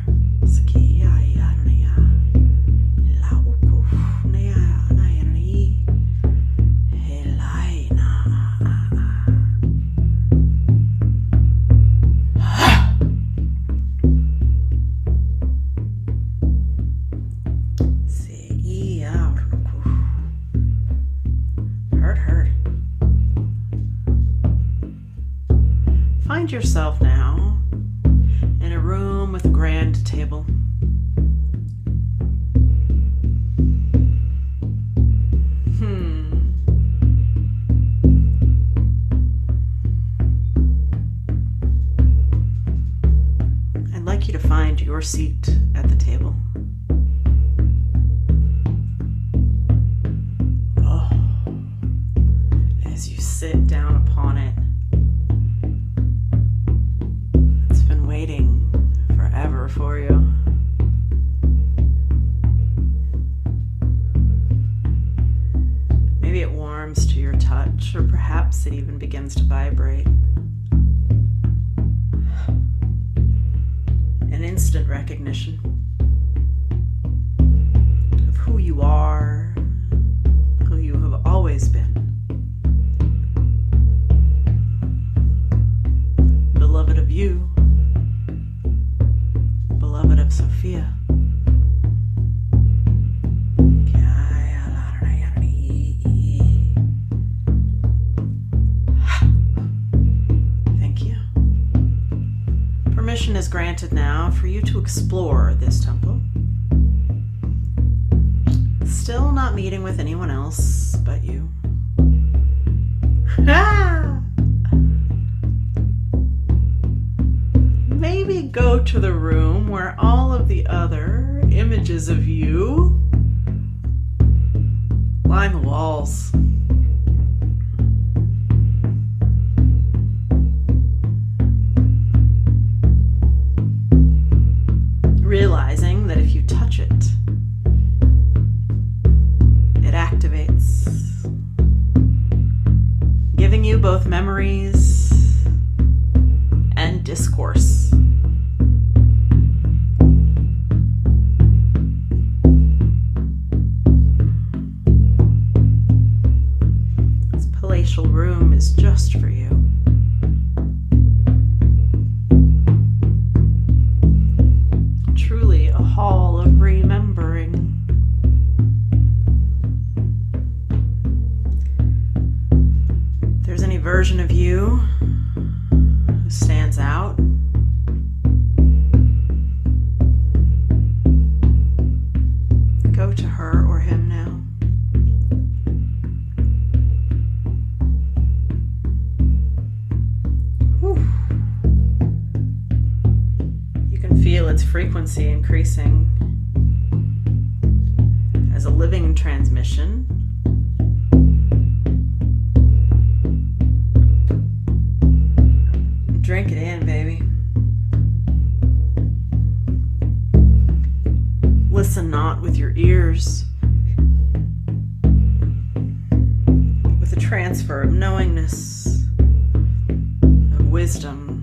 Find yourself now in a room with a grand table. I'd like you to find your seat at the table. As you sit down upon it, it's been waiting forever for you. Maybe it warms to your touch, or perhaps it even begins to vibrate. An instant recognition of who you are, who you have always been. Beloved of you, beloved of Sophia. Thank you. Permission is granted now for you to explore this temple. Still not meeting with anyone else but you. Maybe go to the room where all of the other images of you line the walls. Realizing that if you touch it, it activates, giving you both memories and discourse. This palatial room is just its frequency increasing as a living transmission. Drink it in, baby. Listen not with your ears, with a transfer of knowingness, of wisdom.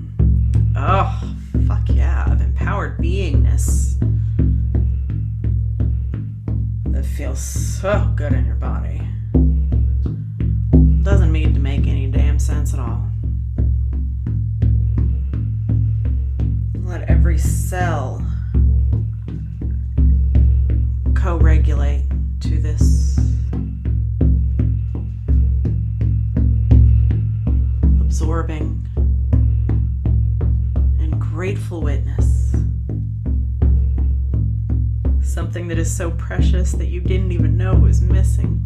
Oh, fuck yeah, of empowered beingness that feels so good in your body. Doesn't need to make any damn sense at all. Let every cell co-regulate to this absorbing and grateful witness. Something that is so precious that you didn't even know was missing.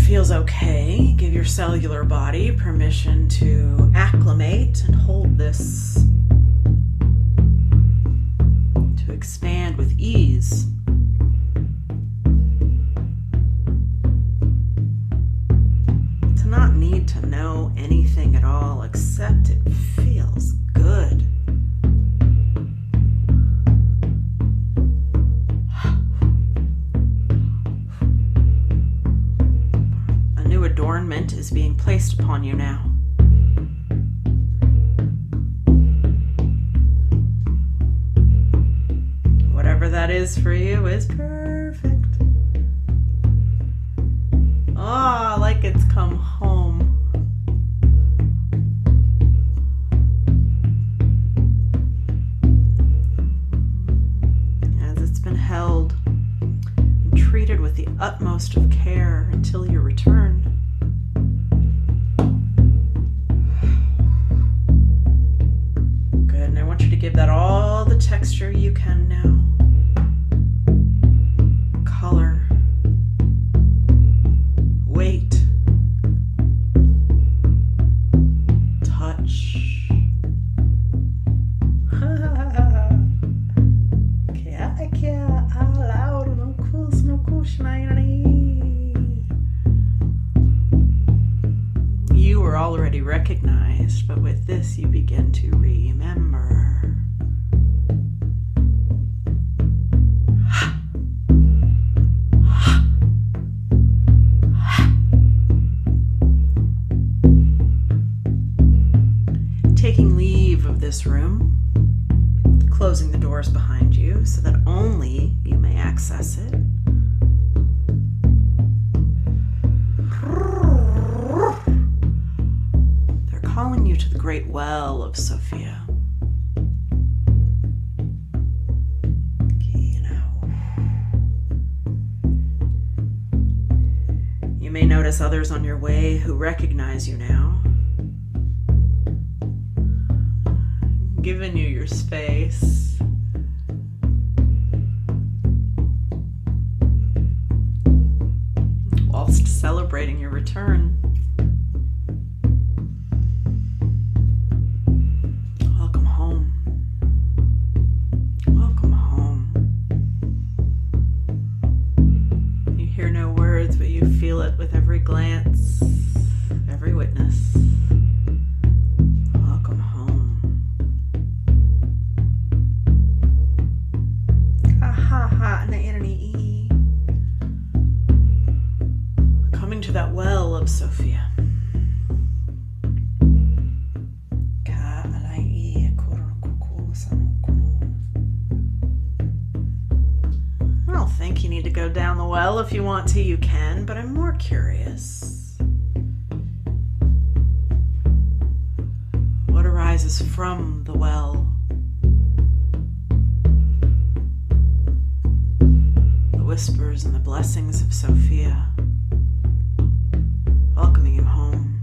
Feels okay, give your cellular body permission to acclimate and hold this, to expand with ease. To not need to know anything at all, except it feels good. Adornment is being placed upon you now. Whatever that is for you is perfect. Oh, like it's come home. As it's been held and treated with the utmost of care until your return. Give that all the texture you can now. Color. Weight. Touch. You were already recognized, but with this you begin to remember. Taking leave of this room, closing the doors behind you so that only you may access it. They're calling you to the great well of Sophia. You may notice others on your way who recognize you now. Giving you your space. Whilst celebrating your return. Welcome home. Welcome home. You hear no words, but you feel it with every glance, every witness. Welcome home. Coming to that well of Sophia. I don't think you need to go down the well. If you want to, you can, but I'm more curious. What arises from the well? Whispers and the blessings of Sophia, welcoming you home.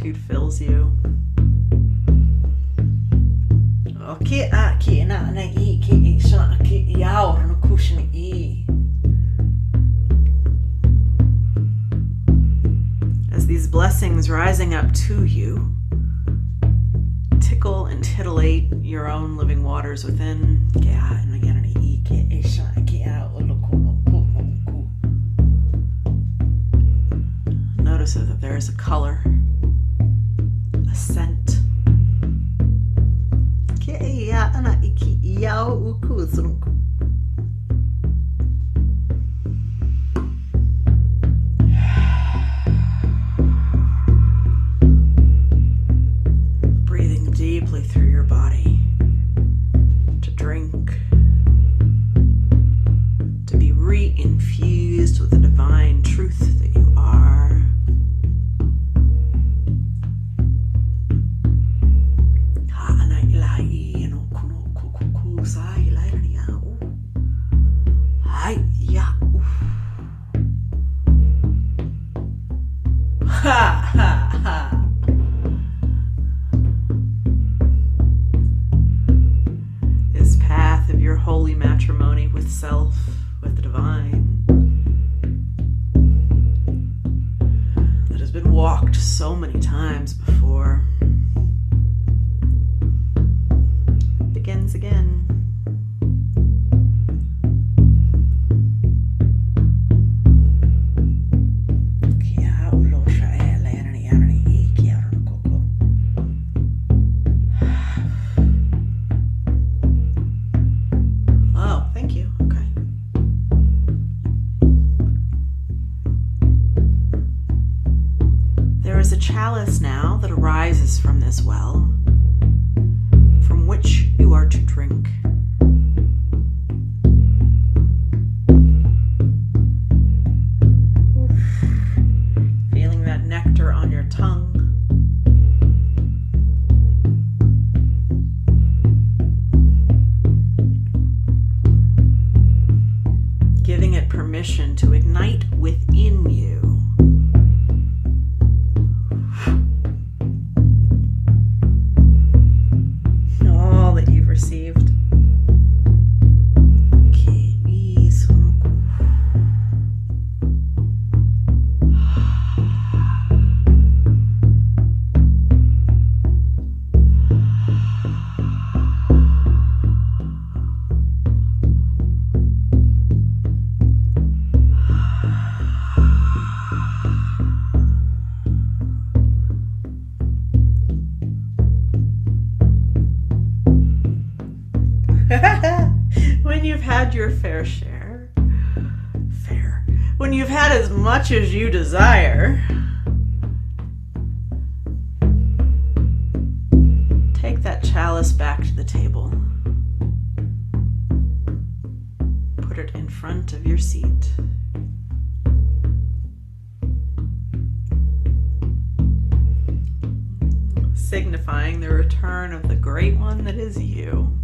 gratitude fills you. As these blessings rising up to you tickle and titillate your own living waters within. Notice that there is a color, a scent. Breathing deeply through your body to drink, to be re-infused with the divine truth that you are. Ha ha ha. This path of your holy matrimony with self, with the divine, that has been walked so many times before, begins again. Chalice now that arises from this well, from which you are to drink. Feeling that nectar on your tongue. Giving it permission to ignite within you. Received. When you've had your fair share, when you've had as much as you desire, take that chalice back to the table. Put it in front of your seat. Signifying the return of the great one that is you.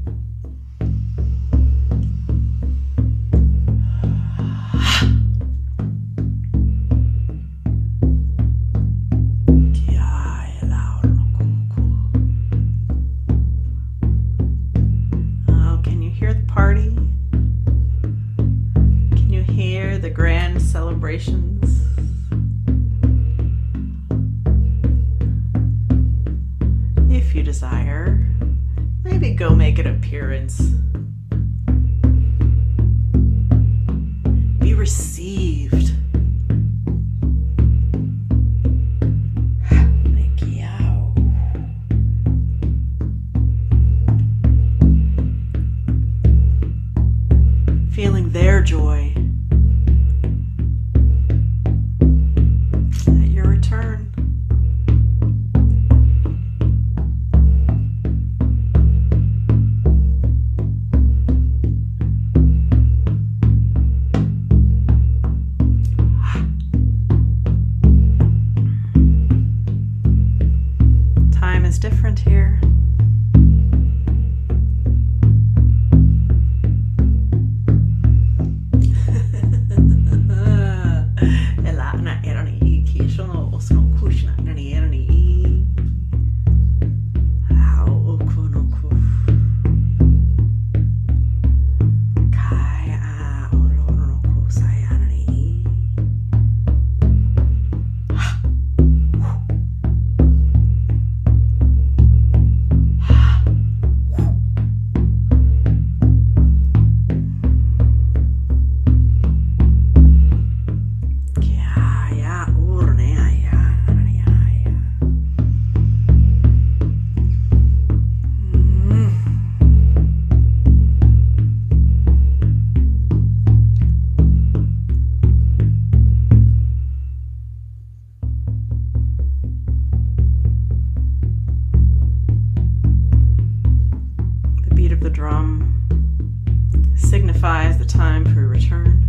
Oh, can you hear the party? Can you hear the grand celebrations? If you desire, maybe go make an appearance. Be received. Feeling their joy at your return. Time is different here. signifies the time for return.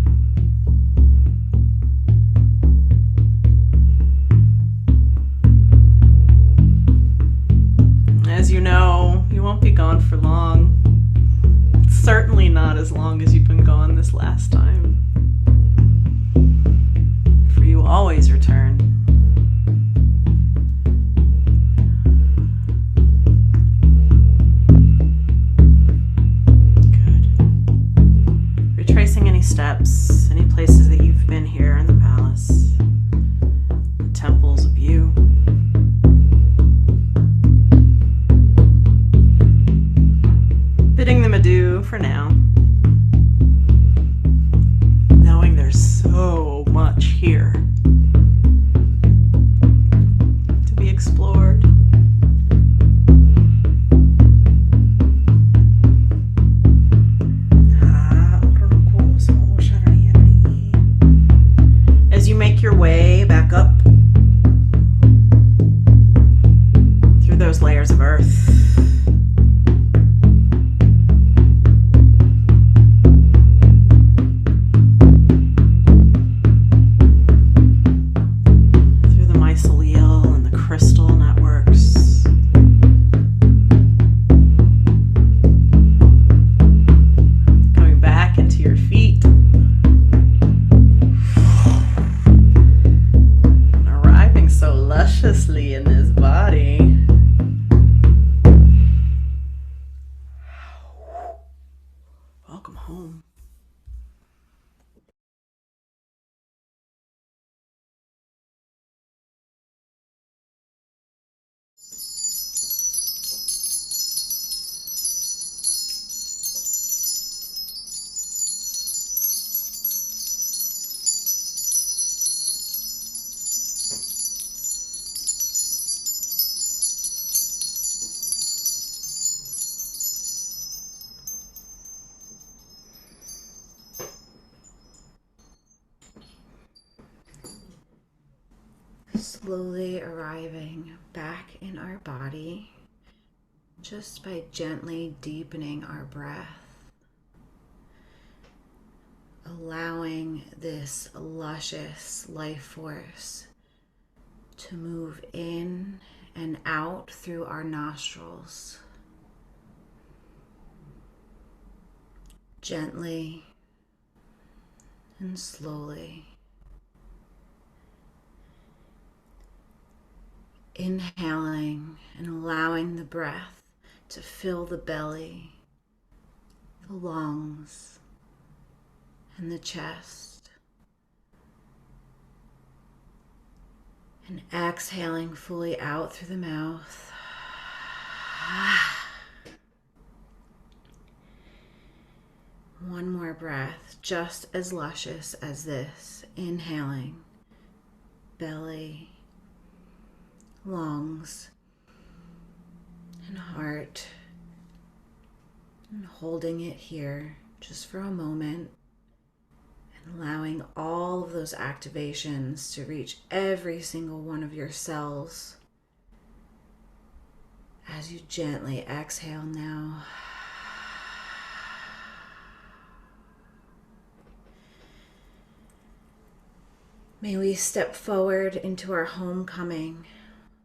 As you know, you won't be gone for long. Certainly not as long as you've been gone this last time. For you always return. Good. Retracing any steps, any places that you've been here in the palace, the temples of you. Bidding them adieu for now, knowing there's so much here to be explored. As you make your way back up through those layers of earth, in this body. Welcome home. Slowly arriving back in our body just by gently deepening our breath, allowing this luscious life force to move in and out through our nostrils, gently and slowly. Inhaling and allowing the breath to fill the belly, the lungs, and the chest. And exhaling fully out through the mouth. One more breath, just as luscious as this. Inhaling, belly, lungs, and heart, and holding it here just for a moment, and allowing all of those activations to reach every single one of your cells as you gently exhale now. May we step forward into our homecoming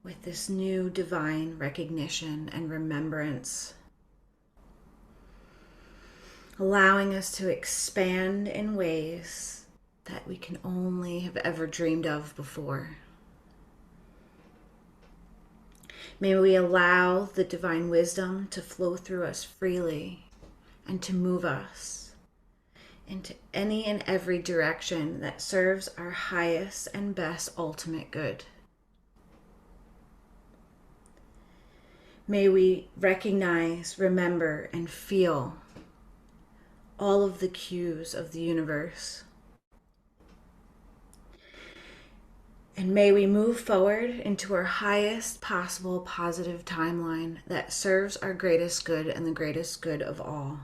with this new divine recognition and remembrance, allowing us to expand in ways that we can only have ever dreamed of before. May we allow the divine wisdom to flow through us freely and to move us into any and every direction that serves our highest and best ultimate good. May we recognize, remember, and feel all of the cues of the universe. And may we move forward into our highest possible positive timeline that serves our greatest good and the greatest good of all.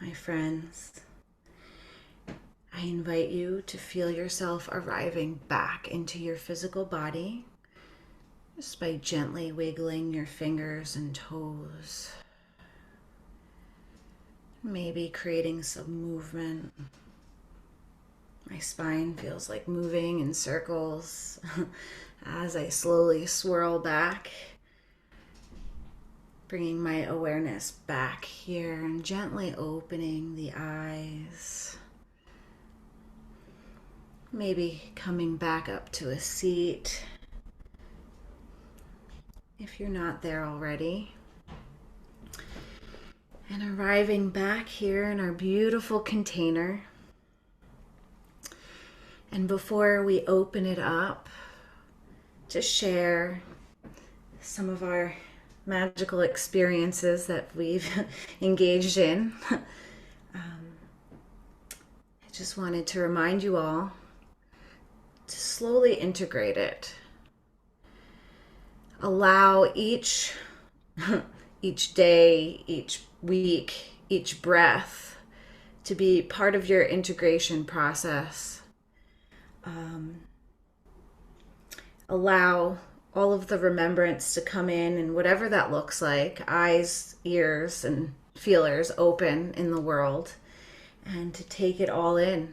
My friends, I invite you to feel yourself arriving back into your physical body just by gently wiggling your fingers and toes. Maybe creating some movement. My spine feels like moving in circles as I slowly swirl back, bringing my awareness back here and gently opening the eyes. Maybe coming back up to a seat if you're not there already. And arriving back here in our beautiful container. And before we open it up to share some of our magical experiences that we've engaged in, I just wanted to remind you all to slowly integrate it. Allow each day, each week, each breath to be part of your integration process. Allow all of the remembrance to come in, and whatever that looks like, eyes, ears, and feelers open in the world, and to take it all in.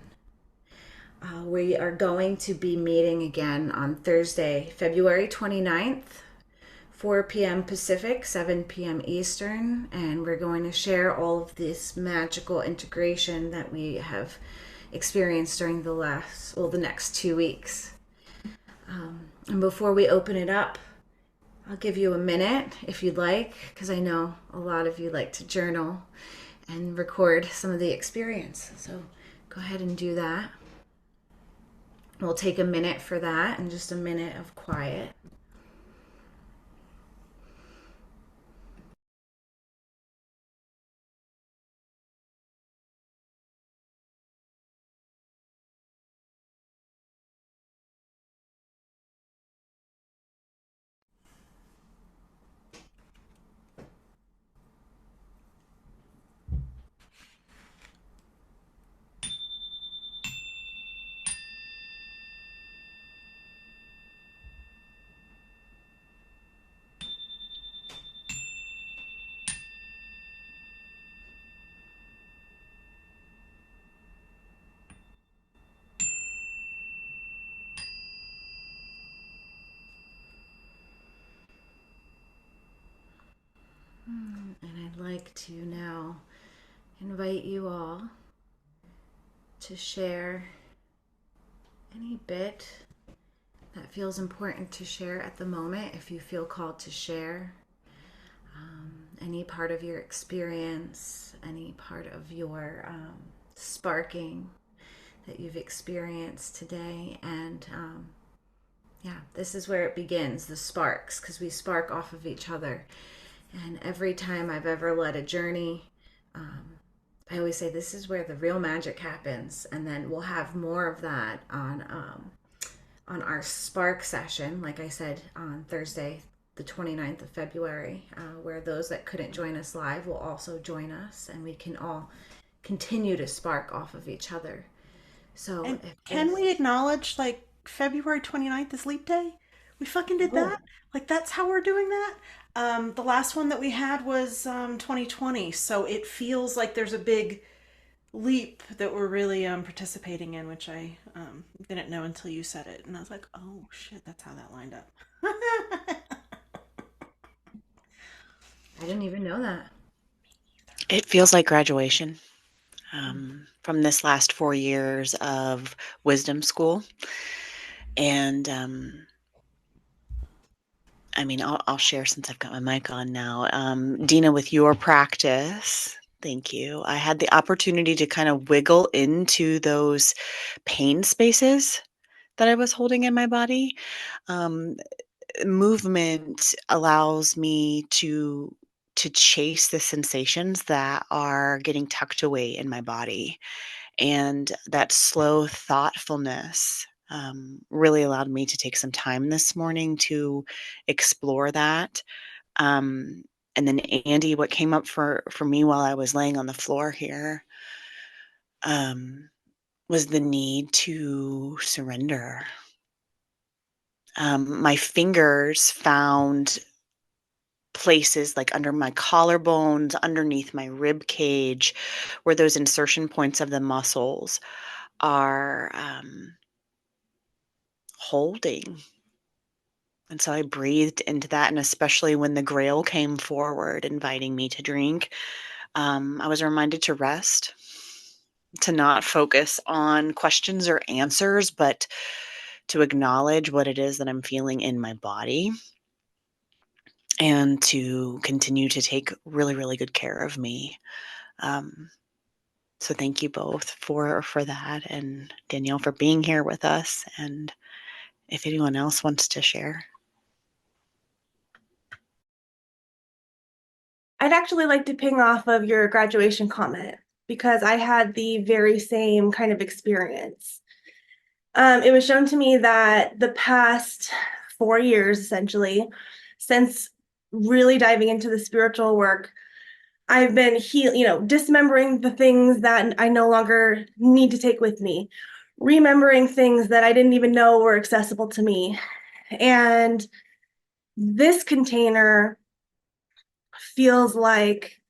We are going to be meeting again on Thursday, February 29th, 4 p.m. Pacific, 7 p.m. Eastern, and we're going to share all of this magical integration that we have experienced during the next 2 weeks. And before we open it up, I'll give you a minute if you'd like, because I know a lot of you like to journal and record some of the experience. So go ahead and do that. We'll take a minute for that and just a minute of quiet. And I'd like to now invite you all to share any bit that feels important to share at the moment, if you feel called to share. Any part of your experience, any part of your sparking that you've experienced today. And this is where it begins, the sparks, because we spark off of each other. And every time I've ever led a journey, I always say this is where the real magic happens. And then we'll have more of that on our spark session, like I said, on Thursday, the 29th of February, where those that couldn't join us live will also join us, and we can all continue to spark off of each other. So And can we acknowledge like February 29th is Leap Day? We fucking did that. Like that's how we're doing that. The last one that we had was 2020, so it feels like there's a big leap that we're really participating in, which I didn't know until you said it, and I was like, oh shit, that's how that lined up. I didn't even know that. It feels like graduation from this last 4 years of wisdom school. And I mean, I'll share since I've got my mic on now. Dena, with your practice, thank you. I had the opportunity to kind of wiggle into those pain spaces that I was holding in my body. Movement allows me to chase the sensations that are getting tucked away in my body, and that slow thoughtfulness really allowed me to take some time this morning to explore that. Um, and then Andye, what came up for me while I was laying on the floor here was the need to surrender. My fingers found places like under my collarbones, underneath my rib cage, where those insertion points of the muscles are holding. And so I breathed into that. And especially when the grail came forward, inviting me to drink, I was reminded to rest, to not focus on questions or answers, but to acknowledge what it is that I'm feeling in my body and to continue to take really, really good care of me. Um, so thank you both for that, and Danielle for being here with us. And if anyone else wants to share. I'd actually like to ping off of your graduation comment because I had the very same kind of experience. It was shown to me that the past 4 years, essentially, since really diving into the spiritual work, I've been dismembering the things that I no longer need to take with me, remembering things that I didn't even know were accessible to me. And this container feels like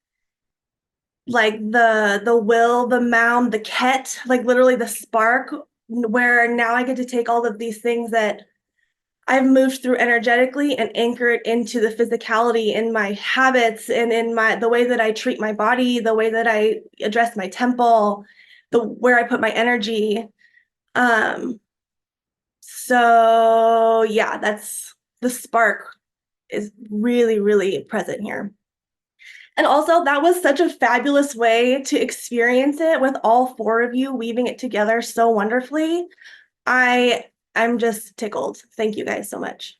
the will, the mound, the ket, like literally the spark, where now I get to take all of these things that I've moved through energetically and anchor it into the physicality in my habits and in the way that I treat my body, the way that I address my temple, the where I put my energy. Um, so yeah, that's the spark is really, really present here. And also, that was such a fabulous way to experience it with all four of you weaving it together so wonderfully. I'm just tickled. Thank you guys so much.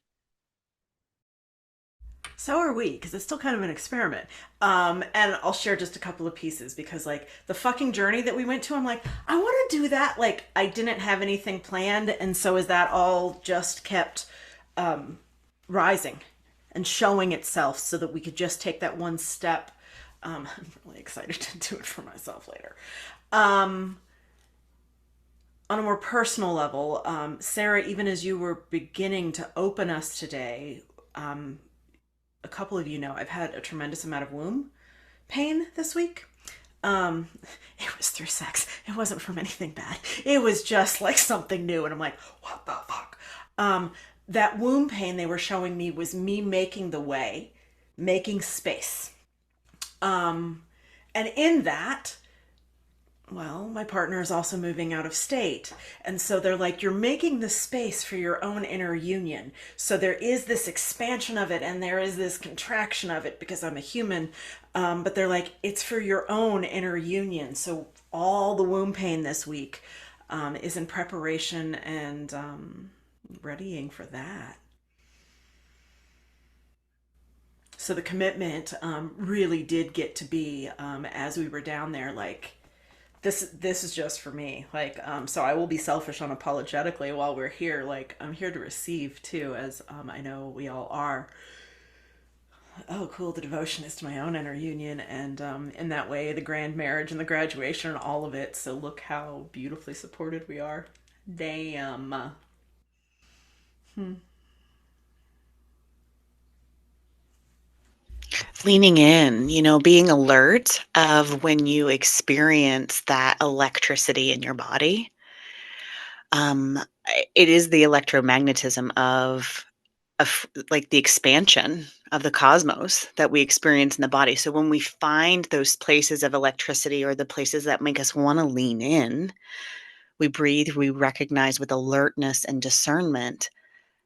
So are we, because it's still kind of an experiment. And I'll share just a couple of pieces because, like, the fucking journey that we went to, I'm like, I want to do that. Like, I didn't have anything planned, and so as that all just kept rising and showing itself, so that we could just take that one step. I'm really excited to do it for myself later. On a more personal level, Sarah, even as you were beginning to open us today, a couple of you know I've had a tremendous amount of womb pain this week. Um, it was through sex. It wasn't from anything bad. It was just like something new, and I'm like, what the fuck? That womb pain they were showing me was me making the way, making space. And in that, well, my partner is also moving out of state. And so they're like, you're making the space for your own inner union. So there is this expansion of it and there is this contraction of it because I'm a human. But they're like, it's for your own inner union. So all the womb pain this week is in preparation and readying for that. So the commitment really did get to be, as we were down there, like, this is just for me, like, so I will be selfish unapologetically while we're here. Like, I'm here to receive too, as I know we all are. Oh cool, the devotion is to my own inner union, and in that way the grand marriage and the graduation and all of it. So look how beautifully supported we are. Damn. Leaning in, being alert of when you experience that electricity in your body. Um, it is the electromagnetism of like the expansion of the cosmos that we experience in the body. So when we find those places of electricity or the places that make us want to lean in, we breathe, we recognize with alertness and discernment,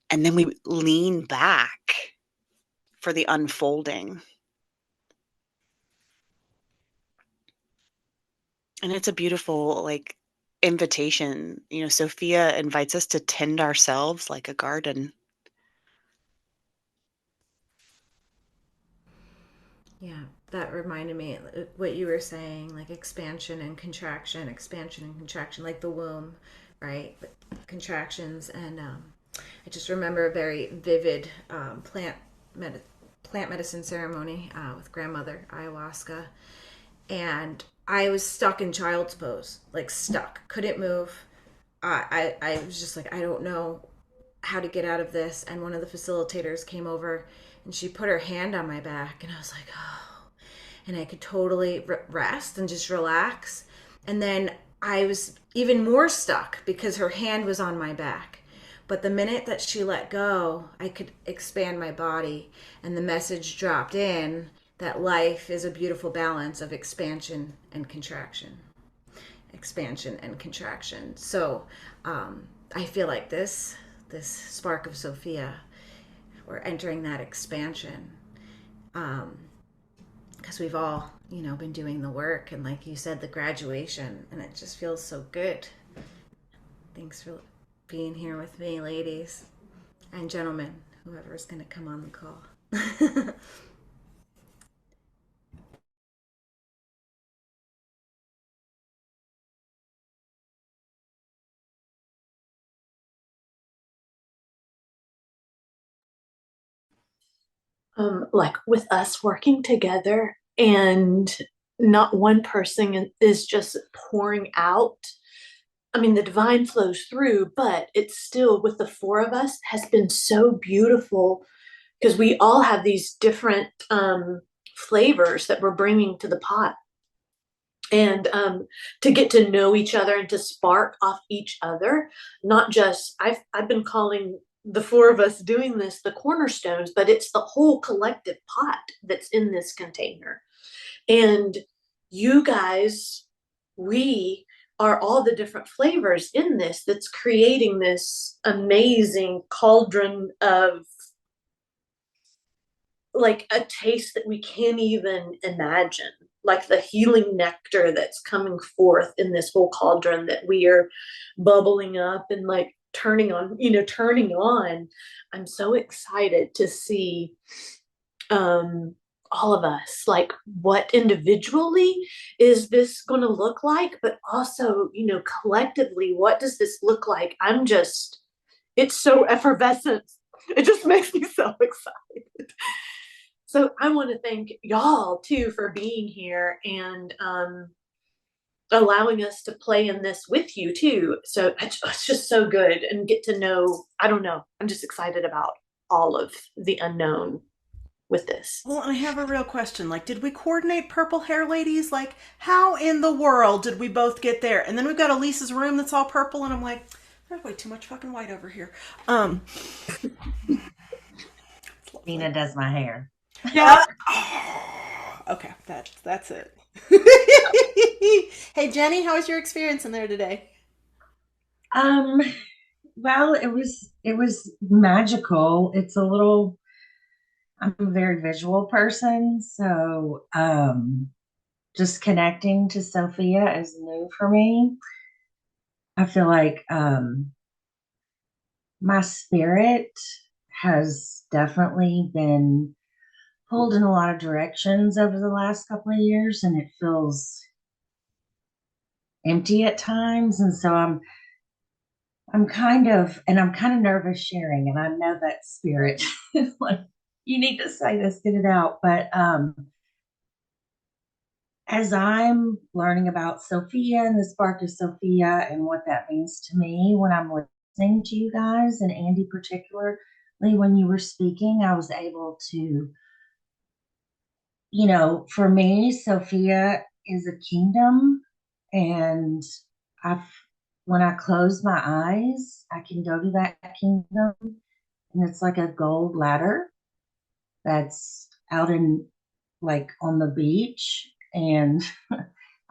and then we lean back for the unfolding. And it's a beautiful, like, invitation. Sophia invites us to tend ourselves like a garden. Yeah, that reminded me what you were saying, like expansion and contraction, like the womb, right? But contractions, and I just remember a very vivid plant medicine ceremony with grandmother ayahuasca, and I was stuck in child's pose, like stuck, couldn't move. I was just like, I don't know how to get out of this. And one of the facilitators came over and she put her hand on my back, and I was like, oh, and I could totally rest and just relax. And then I was even more stuck because her hand was on my back. But the minute that she let go, I could expand my body, and the message dropped in that life is a beautiful balance of expansion and contraction. Expansion and contraction. So I feel like this spark of Sophia, we're entering that expansion, because we've all, been doing the work, and like you said, the graduation, and it just feels so good. Thanks for being here with me, ladies and gentlemen, whoever's going to come on the call. Like with us working together and not one person is just pouring out. I mean, the divine flows through, but it's still with the four of us has been so beautiful because we all have these different flavors that we're bringing to the pot. And to get to know each other and to spark off each other, not just I've been calling the four of us doing this the cornerstones, but it's the whole collective pot that's in this container. And you guys, we are all the different flavors in this that's creating this amazing cauldron of like a taste that we can't even imagine, like the healing nectar that's coming forth in this whole cauldron that we are bubbling up and like turning on. I'm so excited to see all of us, like what individually is this going to look like, but also, collectively, what does this look like? It's so effervescent. It just makes me so excited. So I want to thank y'all too for being here and allowing us to play in this with you too. So it's just so good and get to know. I don't know. I'm just excited about all of the unknown with this. Well, I have a real question. Like, did we coordinate purple hair ladies? Like, how in the world did we both get there? And then we've got Elisa's room that's all purple, and I'm like, there's way too much fucking white over here. Dena does my hair. Yeah. Okay, that's it. Hey Jenny, how was your experience in there today? Well, it was magical. I'm a very visual person, so just connecting to Sophia is new for me. I feel like my spirit has definitely been pulled in a lot of directions over the last couple of years, and it feels empty at times. And so I'm kind of nervous sharing, and I know that spirit is like, you need to say this, get it out. But as I'm learning about Sophia and the spark of Sophia and what that means to me, when I'm listening to you guys and Andye particularly, when you were speaking, I was able to, for me, Sophia is a kingdom, and I've when I close my eyes, I can go to that kingdom, and it's like a gold ladder that's out in like on the beach. And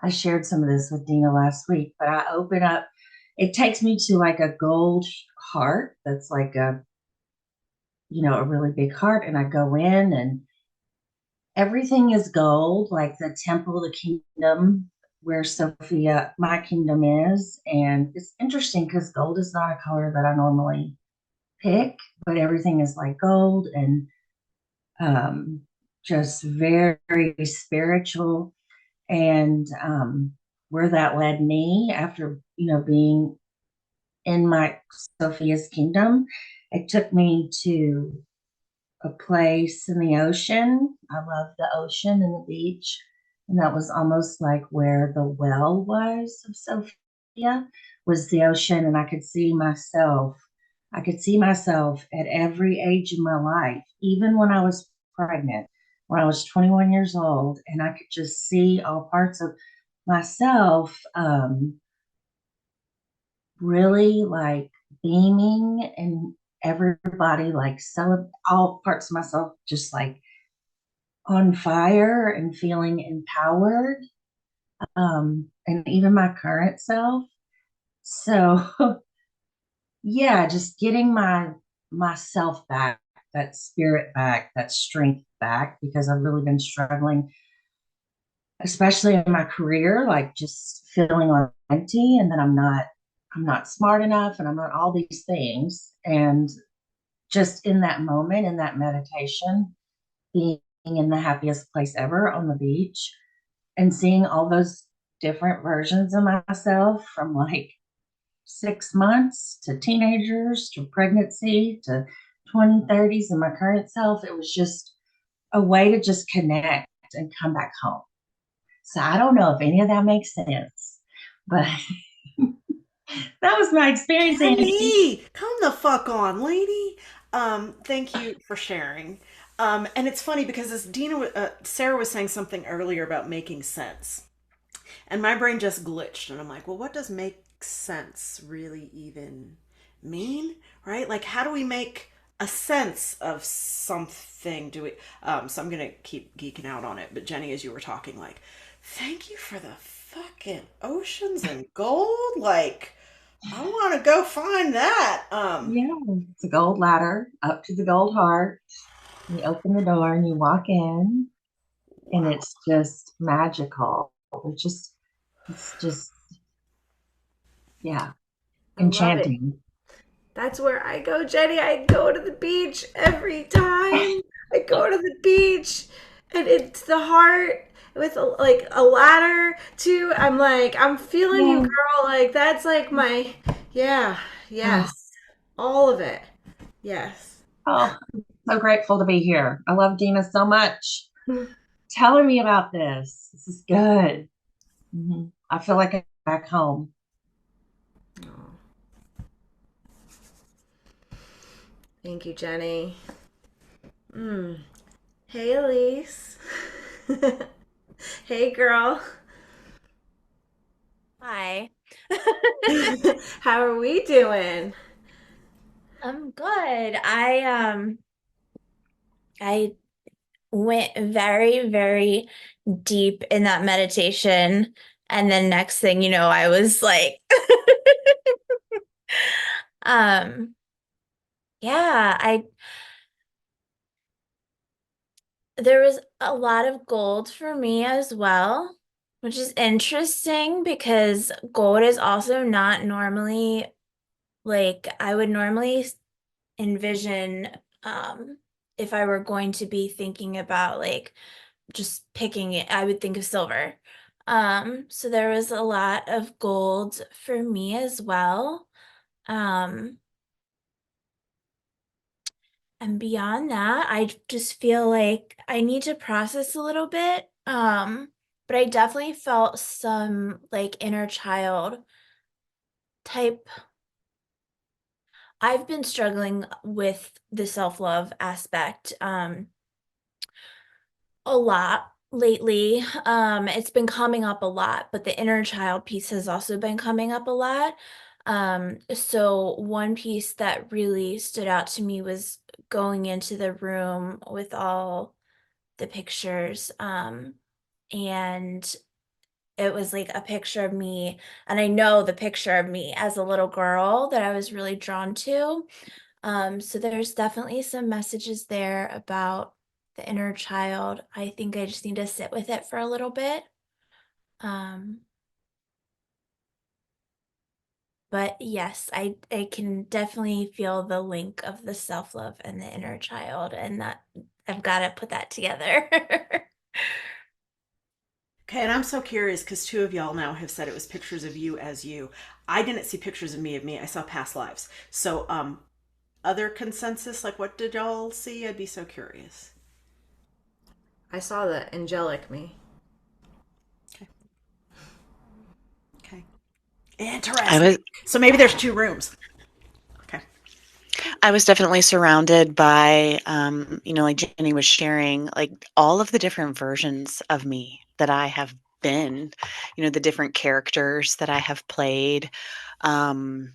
I shared some of this with Dena last week, but I open up, it takes me to like a gold heart that's like a really big heart, and I go in and everything is gold, like the temple, the kingdom where Sophia, my kingdom is. And it's interesting because gold is not a color that I normally pick, but everything is like gold and just very, very spiritual. And where that led me after, being in my Sophia's kingdom, it took me to a place in the ocean. I love the ocean and the beach. And that was almost like where the well was of Sophia, was the ocean. And I could see myself I could see myself at every age in my life, even when I was pregnant, when I was 21 years old, and I could just see all parts of myself really like beaming and everybody like all parts of myself just like on fire and feeling empowered, and even my current self. So yeah, just getting myself back, that spirit back, that strength back, because I've really been struggling, especially in my career, like just feeling like empty and that I'm not smart enough and I'm not all these things. And just in that moment, in that meditation, being in the happiest place ever on the beach and seeing all those different versions of myself from like 6 months to teenagers to pregnancy to 2030s and my current self, it was just a way to just connect and come back home. So I don't know if any of that makes sense, but that was my experience, Andy. Kenny, come the fuck on, lady. Thank you for sharing. And it's funny because as Sarah was saying something earlier about making sense, and my brain just glitched, and I'm like, well, what does make sense really even mean, right? Like, how do we make a sense of something? Do we? So I'm gonna keep geeking out on it. But Jenny, as you were talking, like, thank you for the fucking oceans and gold. Like, I want to go find that. Yeah, it's a gold ladder up to the gold heart. You open the door and you walk in, and Wow. it's just magical. It's just, yeah, I love it. enchanting. That's where I go, Jenny. I go to the beach every time. I go to the beach, and it's the heart with like a ladder too. I'm like, I'm feeling you, Yeah. girl. Like that's like my, yeah, Oh, yes, all of it. Yes. oh, so grateful to be here. I love Dena so much. Telling me about this. This is good. I feel like I'm back home. Oh, thank you, Jenny. Mm. Hey, Elise. Hey, girl. Hi. How are we doing? I'm good. I went very, very deep in that meditation, and then next thing you know, I was like um yeah, I there was a lot of gold for me as well, which is interesting because gold is also not normally like I would normally envision if I were going to be thinking about like just picking it, I would think of silver. So there was a lot of gold for me as well. Um, and beyond that, I just feel like I need to process a little bit. But I definitely felt some like inner child type. I've been struggling with the self-love aspect. A lot lately. It's been coming up a lot, but the inner child piece has also been coming up a lot. So one piece that really stood out to me was going into the room with all the pictures. And it was like a picture of me, and I know the picture of me as a little girl that I was really drawn to. So there's definitely some messages there about the inner child. I think I just need to sit with it for a little bit. Um, but yes, I can definitely feel the link of the self-love and the inner child, and that I've got to put that together. Okay, and I'm so curious because two of y'all now have said it was pictures of you as you. I didn't see pictures of me. I saw past lives. So, other consensus, like what did y'all see? I'd be so curious. I saw the angelic me. Okay. Okay. I Interesting. was So maybe there's two rooms. Okay. I was definitely surrounded by, like Jenny was sharing, like all of the different versions of me that I have been, the different characters that I have played. Um,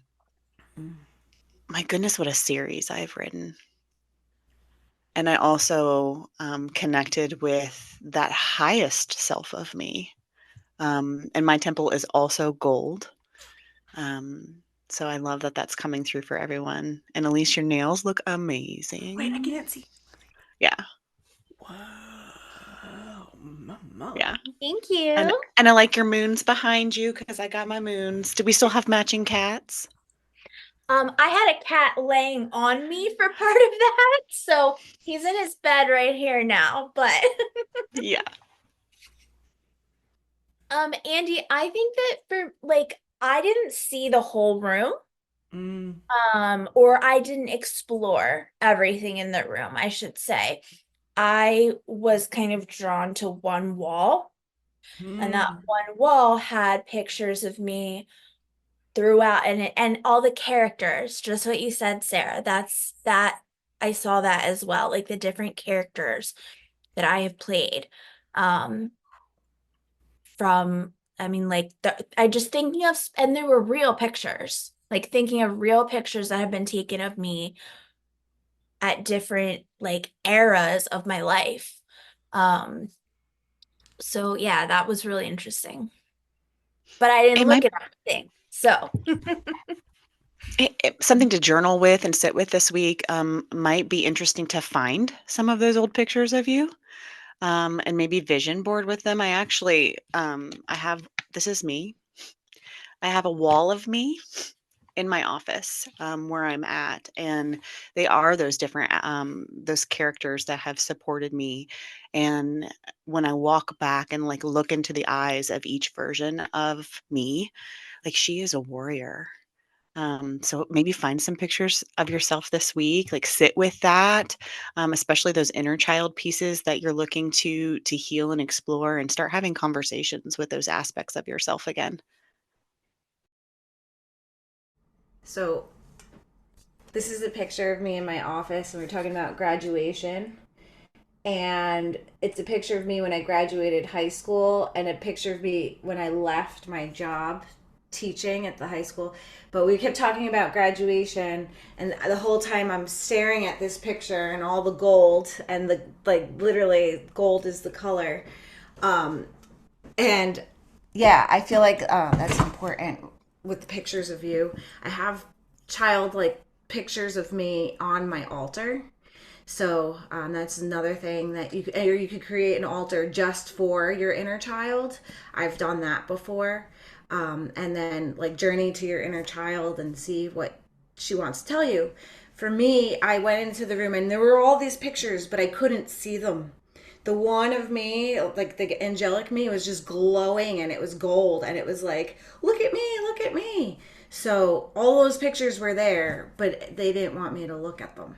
my goodness, what a series I've written. And I also connected with that highest self of me. And my temple is also gold. Um, so I love that that's coming through for everyone. And Elise, your nails look Wait, I amazing. can't see. Yeah, Whoa, mama. yeah. Thank And you. and I like your moons behind you because I got my moons. Do we still have matching cats? I had a cat laying on me for part of that, so he's in his bed right here now. But Yeah. Andy, I think that for like I didn't see the whole room, Mm. or I didn't explore everything in the room, I should say. I was kind of drawn to one wall, and that Mm. one wall had pictures of me throughout and all the characters, just what you said, Sarah. That I saw that as well, like the different characters that I have played. Um from I mean like I just thinking of and there were real pictures. Like thinking of real pictures that have been taken of me at different like eras of my life. Um so yeah, that was really interesting. But I didn't It look might at everything. So something to journal with and sit with this week. Might be interesting to find some of those old pictures of you. And maybe vision board with them. I actually, I have, this is me. I have a wall of me in my office where I'm at, and they are those different those characters that have supported me. And when I walk back and like look into the eyes of each version of me, like she is a warrior. So maybe find some pictures of yourself this week, like sit with that, especially those inner child pieces that you're looking to heal and explore, and start having conversations with those aspects of yourself again. So this is a picture of me in my office, and we're talking about graduation. And it's a picture of me when I graduated high school, and a picture of me when I left my job teaching at the high school. But we kept talking about graduation, and the whole time I'm staring at this picture and all the gold, and the like, literally gold is the color. Um, and yeah, I feel like that's important with the pictures of you. I have childlike pictures of me on my altar. So that's another thing that or you could create an altar just for your inner child. I've done that before. And then like journey to your inner child and see what she wants to tell you. For me, I went into the room and there were all these pictures, but I couldn't see them. The one of me, like the angelic me, was just glowing and it was gold and it was like, look at me, look at me. So all those pictures were there, but they didn't want me to look at them.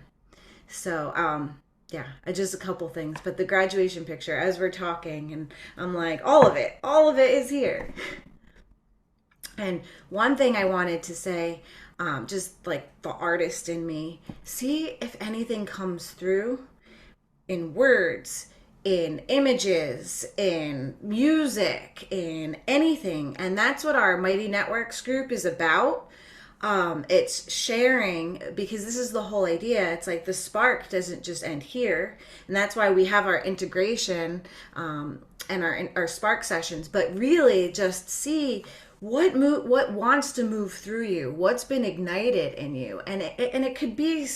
So, yeah, just a couple things. But the graduation picture, as we're talking, and I'm like, all of it is here. And one thing I wanted to say, just like the artist in me, see if anything comes through in words, in images, in music, in anything. And that's what our Mighty Networks group is about. It's sharing, because this is the whole idea. It's like the spark doesn't just end here, and that's why we have our integration and our spark sessions. But really, just see what wants to move through you, what's been ignited in you, and it could be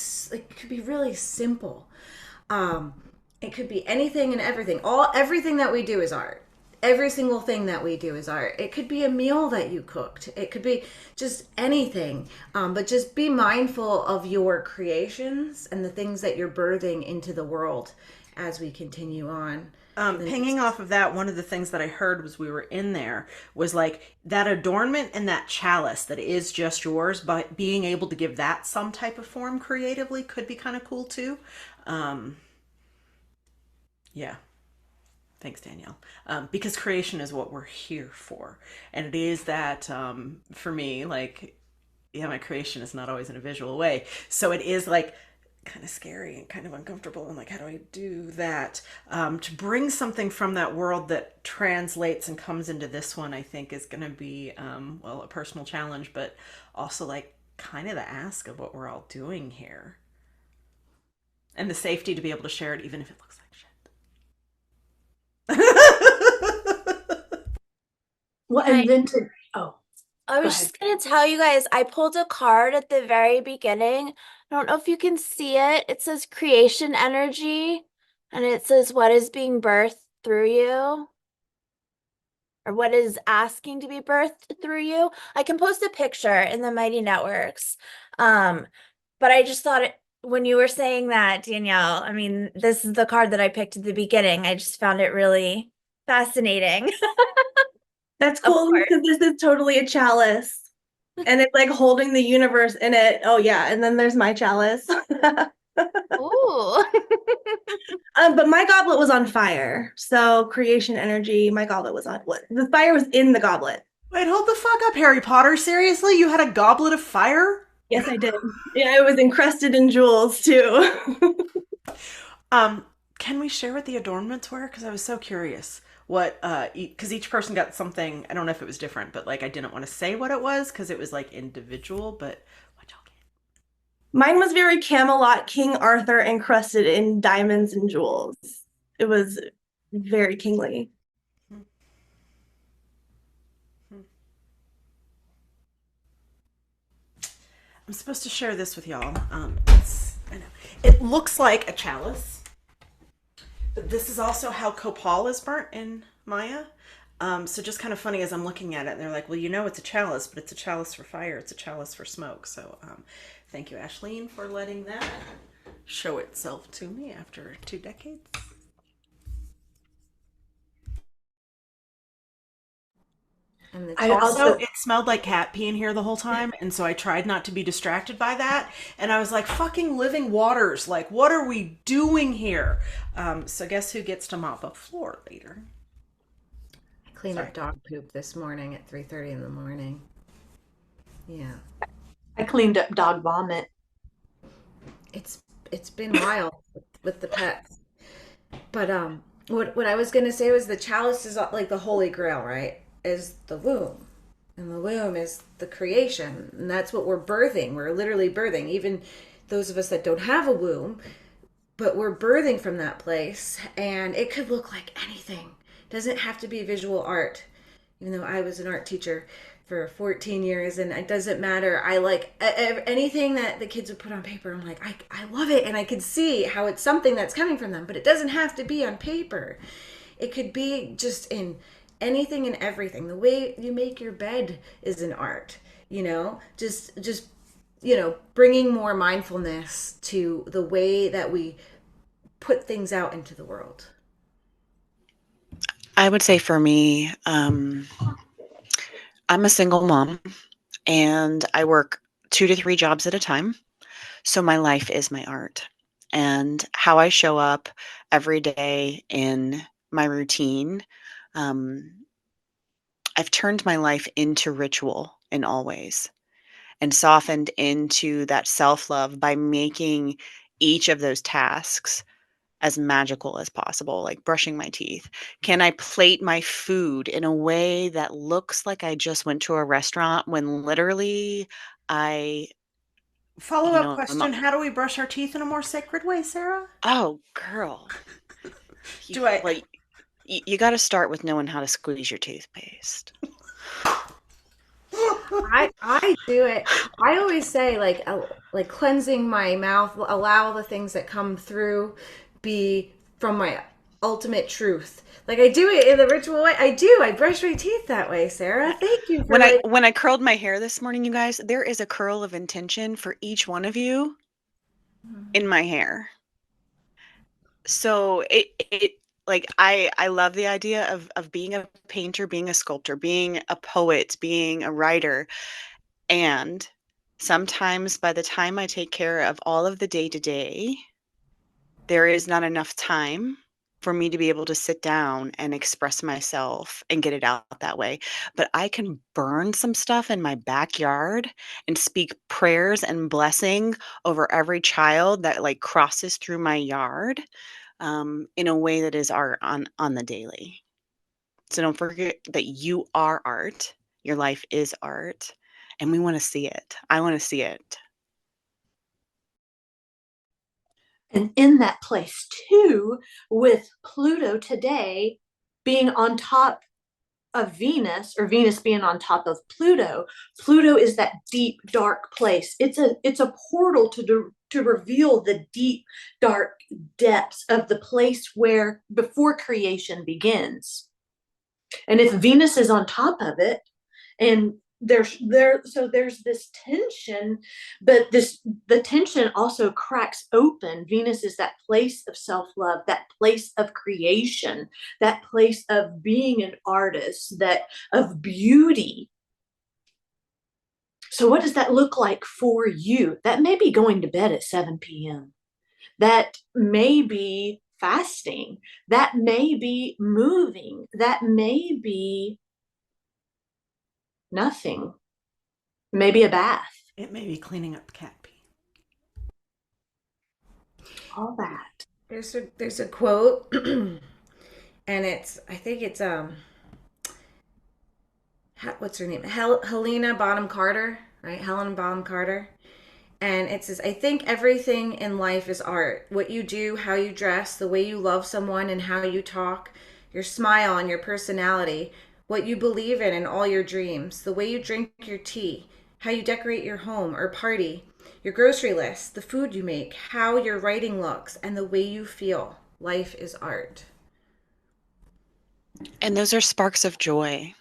really simple. Um, it could be anything and everything. Everything that we do is art. Every single thing that we do is art. It could be a meal that you cooked. It could be just anything. But just be mindful of your creations and the things that you're birthing into the world as we continue on. Pinging off of that, one of the things that I heard was we were in there was like that adornment and that chalice that is just yours, but being able to give that some type of form creatively could be kind of cool too. Yeah. Thanks, Danielle. Because creation is what we're here for. And it is that, for me, like, yeah, my creation is not always in a visual way. So it is like kind of scary and kind of uncomfortable. And like, how do I do that? To bring something from that world that translates and comes into this one, I think is going to be, well, a personal challenge, but also like kind of the ask of what we're all doing here. And the safety to be able to share it, even if it looks like shit. Well, Hi. and then to, oh, I go was ahead. just gonna tell you guys, I pulled a card at the very beginning. I don't know if you can see it. It says creation energy, and it says what is being birthed through you, or what is asking to be birthed through you. I can post a picture in the Mighty Networks. But I just thought when you were saying that, Danielle, I mean, this is the card that I picked at the beginning. I just found it really fascinating. That's Of cool course. because this is totally a chalice. And it's like holding the universe in it. Oh yeah, and then there's my chalice. Ooh. But my goblet was on fire. So creation energy, my goblet was on what? The fire was in the goblet. Wait, hold the fuck up, Harry Potter. Seriously? You had a goblet of fire? Yes, I did. Yeah, it was encrusted in jewels too. Um, can we share what the adornments were? Because I was so curious. What, because each person got something. I don't know if it was different, but like I didn't want to say what it was because it was like individual. But what y'all get? Mine was very Camelot, King Arthur encrusted in diamonds and jewels. It was very kingly. Hmm. Hmm. I'm supposed to share this with y'all. I know it looks like a chalice, but this is also how copal is burnt in Maya. So just kind of funny as I'm looking at it, and they're like, "Well, you know, it's a chalice, but it's a chalice for fire. It's a chalice for smoke." So, thank you, Ashleen, for letting that show itself to me after 2 decades. And the I Also, also, it smelled like cat pee in here the whole time, and so I tried not to be distracted by that. And I was like, "Fucking living waters! Like, what are we doing here?" So guess who gets to mop up floor later? I cleaned Sorry. up dog poop this morning at 3:30 in the morning. Yeah. I cleaned up dog vomit. It's been wild with the pets. But what I was gonna say was the chalice is like the holy grail, right? Is the womb. And the womb is the creation. And that's what we're birthing. We're literally birthing. Even those of us that don't have a womb, but we're birthing from that place. And it could look like anything. It doesn't have to be visual art. Even though I was an art teacher for 14 years and it doesn't matter. I like anything that the kids would put on paper. I'm like, I love it. And I could see how it's something that's coming from them, but it doesn't have to be on paper. It could be just in anything and everything. The way you make your bed is an art, just bringing more mindfulness to the way that we put things out into the world. I would say for me, I'm a single mom and I work 2 to 3 jobs at a time. So my life is my art. And how I show up every day in my routine, um, I've turned my life into ritual in all ways and softened into that self love by making each of those tasks as magical as possible, like brushing my teeth. Can I plate my food in a way that looks like I just went to a restaurant when literally I, Follow up I'm, question: how do we brush our teeth in a more sacred way, Sarah? oh, girl. Do I? Well, you got to start with knowing how to squeeze your toothpaste. I do it. I always say like cleansing my mouth, allow the things that come through be from my ultimate truth. Like I do it in the ritual way. I do. I brush my teeth that way, Sarah. Thank you for When I curled my hair this morning, you guys, there is a curl of intention for each one of you in my hair. So it like I love the idea of being a painter, being a sculptor, being a poet, being a writer. And sometimes by the time I take care of all of the day to day, there is not enough time for me to be able to sit down and express myself and get it out that way. But I can burn some stuff in my backyard and speak prayers and blessing over every child that like crosses through my yard in a way that is art on the daily. So don't forget that you are art. Your life is art, and we want to see it. I want to see it. And in that place too, with Pluto today being on top of Venus, or Venus being on top of Pluto, Pluto is that deep, dark place. It's a portal to reveal the deep, dark depths of the place where before creation begins. And if Venus is on top of it, and there's this tension, but the tension also cracks open. Venus is that place of self-love, that place of creation, that place of being an artist, that of beauty. So what does that look like for you? That may be going to bed at 7 p.m. That may be fasting. That may be moving. That may be nothing. Maybe a bath. It may be cleaning up cat pee. All that. There's a quote, and I think it's what's her name? Helena Bonham Carter, right? Helen Bonham Carter. And it says, I think everything in life is art. What you do, how you dress, the way you love someone and how you talk, your smile and your personality, what you believe in and all your dreams, the way you drink your tea, how you decorate your home or party, your grocery list, the food you make, how your writing looks, and the way you feel. Life is art. And those are sparks of joy.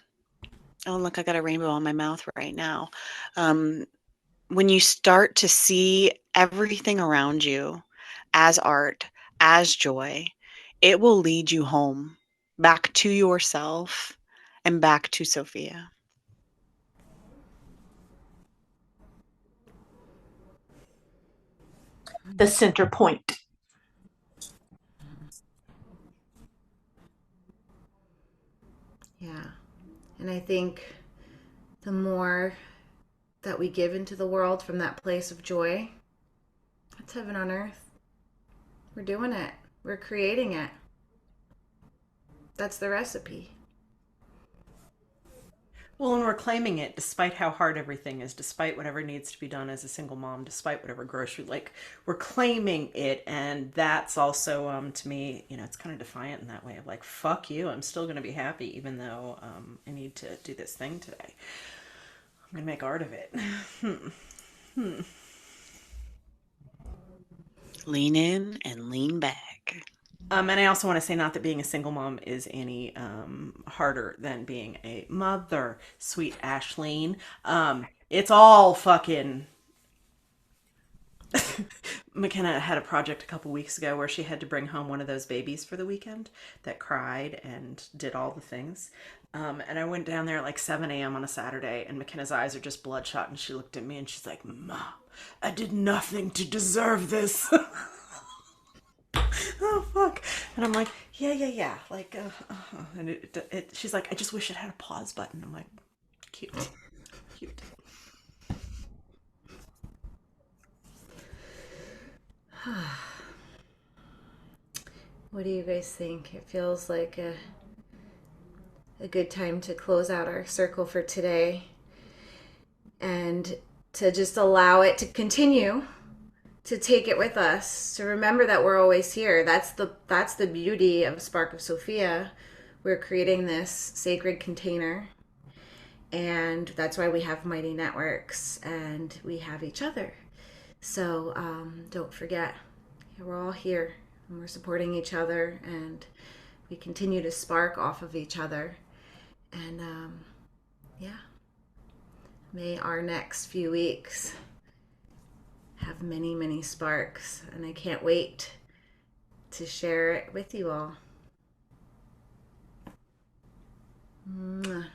Oh, look, I got a rainbow on my mouth right now. When you start to see everything around you as art, as joy, it will lead you home, back to yourself and back to Sophia. The center point. Yeah. And I think the more that we give into the world from that place of joy, that's heaven on earth. We're doing it. We're creating it. That's the recipe. Well, and we're claiming it despite how hard everything is, despite whatever needs to be done as a single mom, despite whatever grocery, like we're claiming it. And that's also, to me, it's kind of defiant in that way of like, fuck you. I'm still going to be happy, even though I need to do this thing today. I'm going to make art of it. Lean in and lean back. And I also want to say, not that being a single mom is any harder than being a mother, sweet Ashleen. It's all fucking. McKenna had a project a couple weeks ago where she had to bring home one of those babies for the weekend that cried and did all the things. And I went down there at like 7 a.m. on a Saturday, and McKenna's eyes are just bloodshot, and she looked at me and she's like, Mom, I did nothing to deserve this. Oh fuck. And I'm like, yeah, like and she's like, I just wish it had a pause button. I'm like, cute. What do you guys think? It feels like a good time to close out our circle for today and to just allow it to continue, to take it with us, to remember that we're always here. That's the beauty of Spark of Sophia. We're creating this sacred container, and that's why we have Mighty Networks and we have each other. So don't forget, we're all here and we're supporting each other, and we continue to spark off of each other. And may our next few weeks have many, many sparks, and I can't wait to share it with you all. Mwah.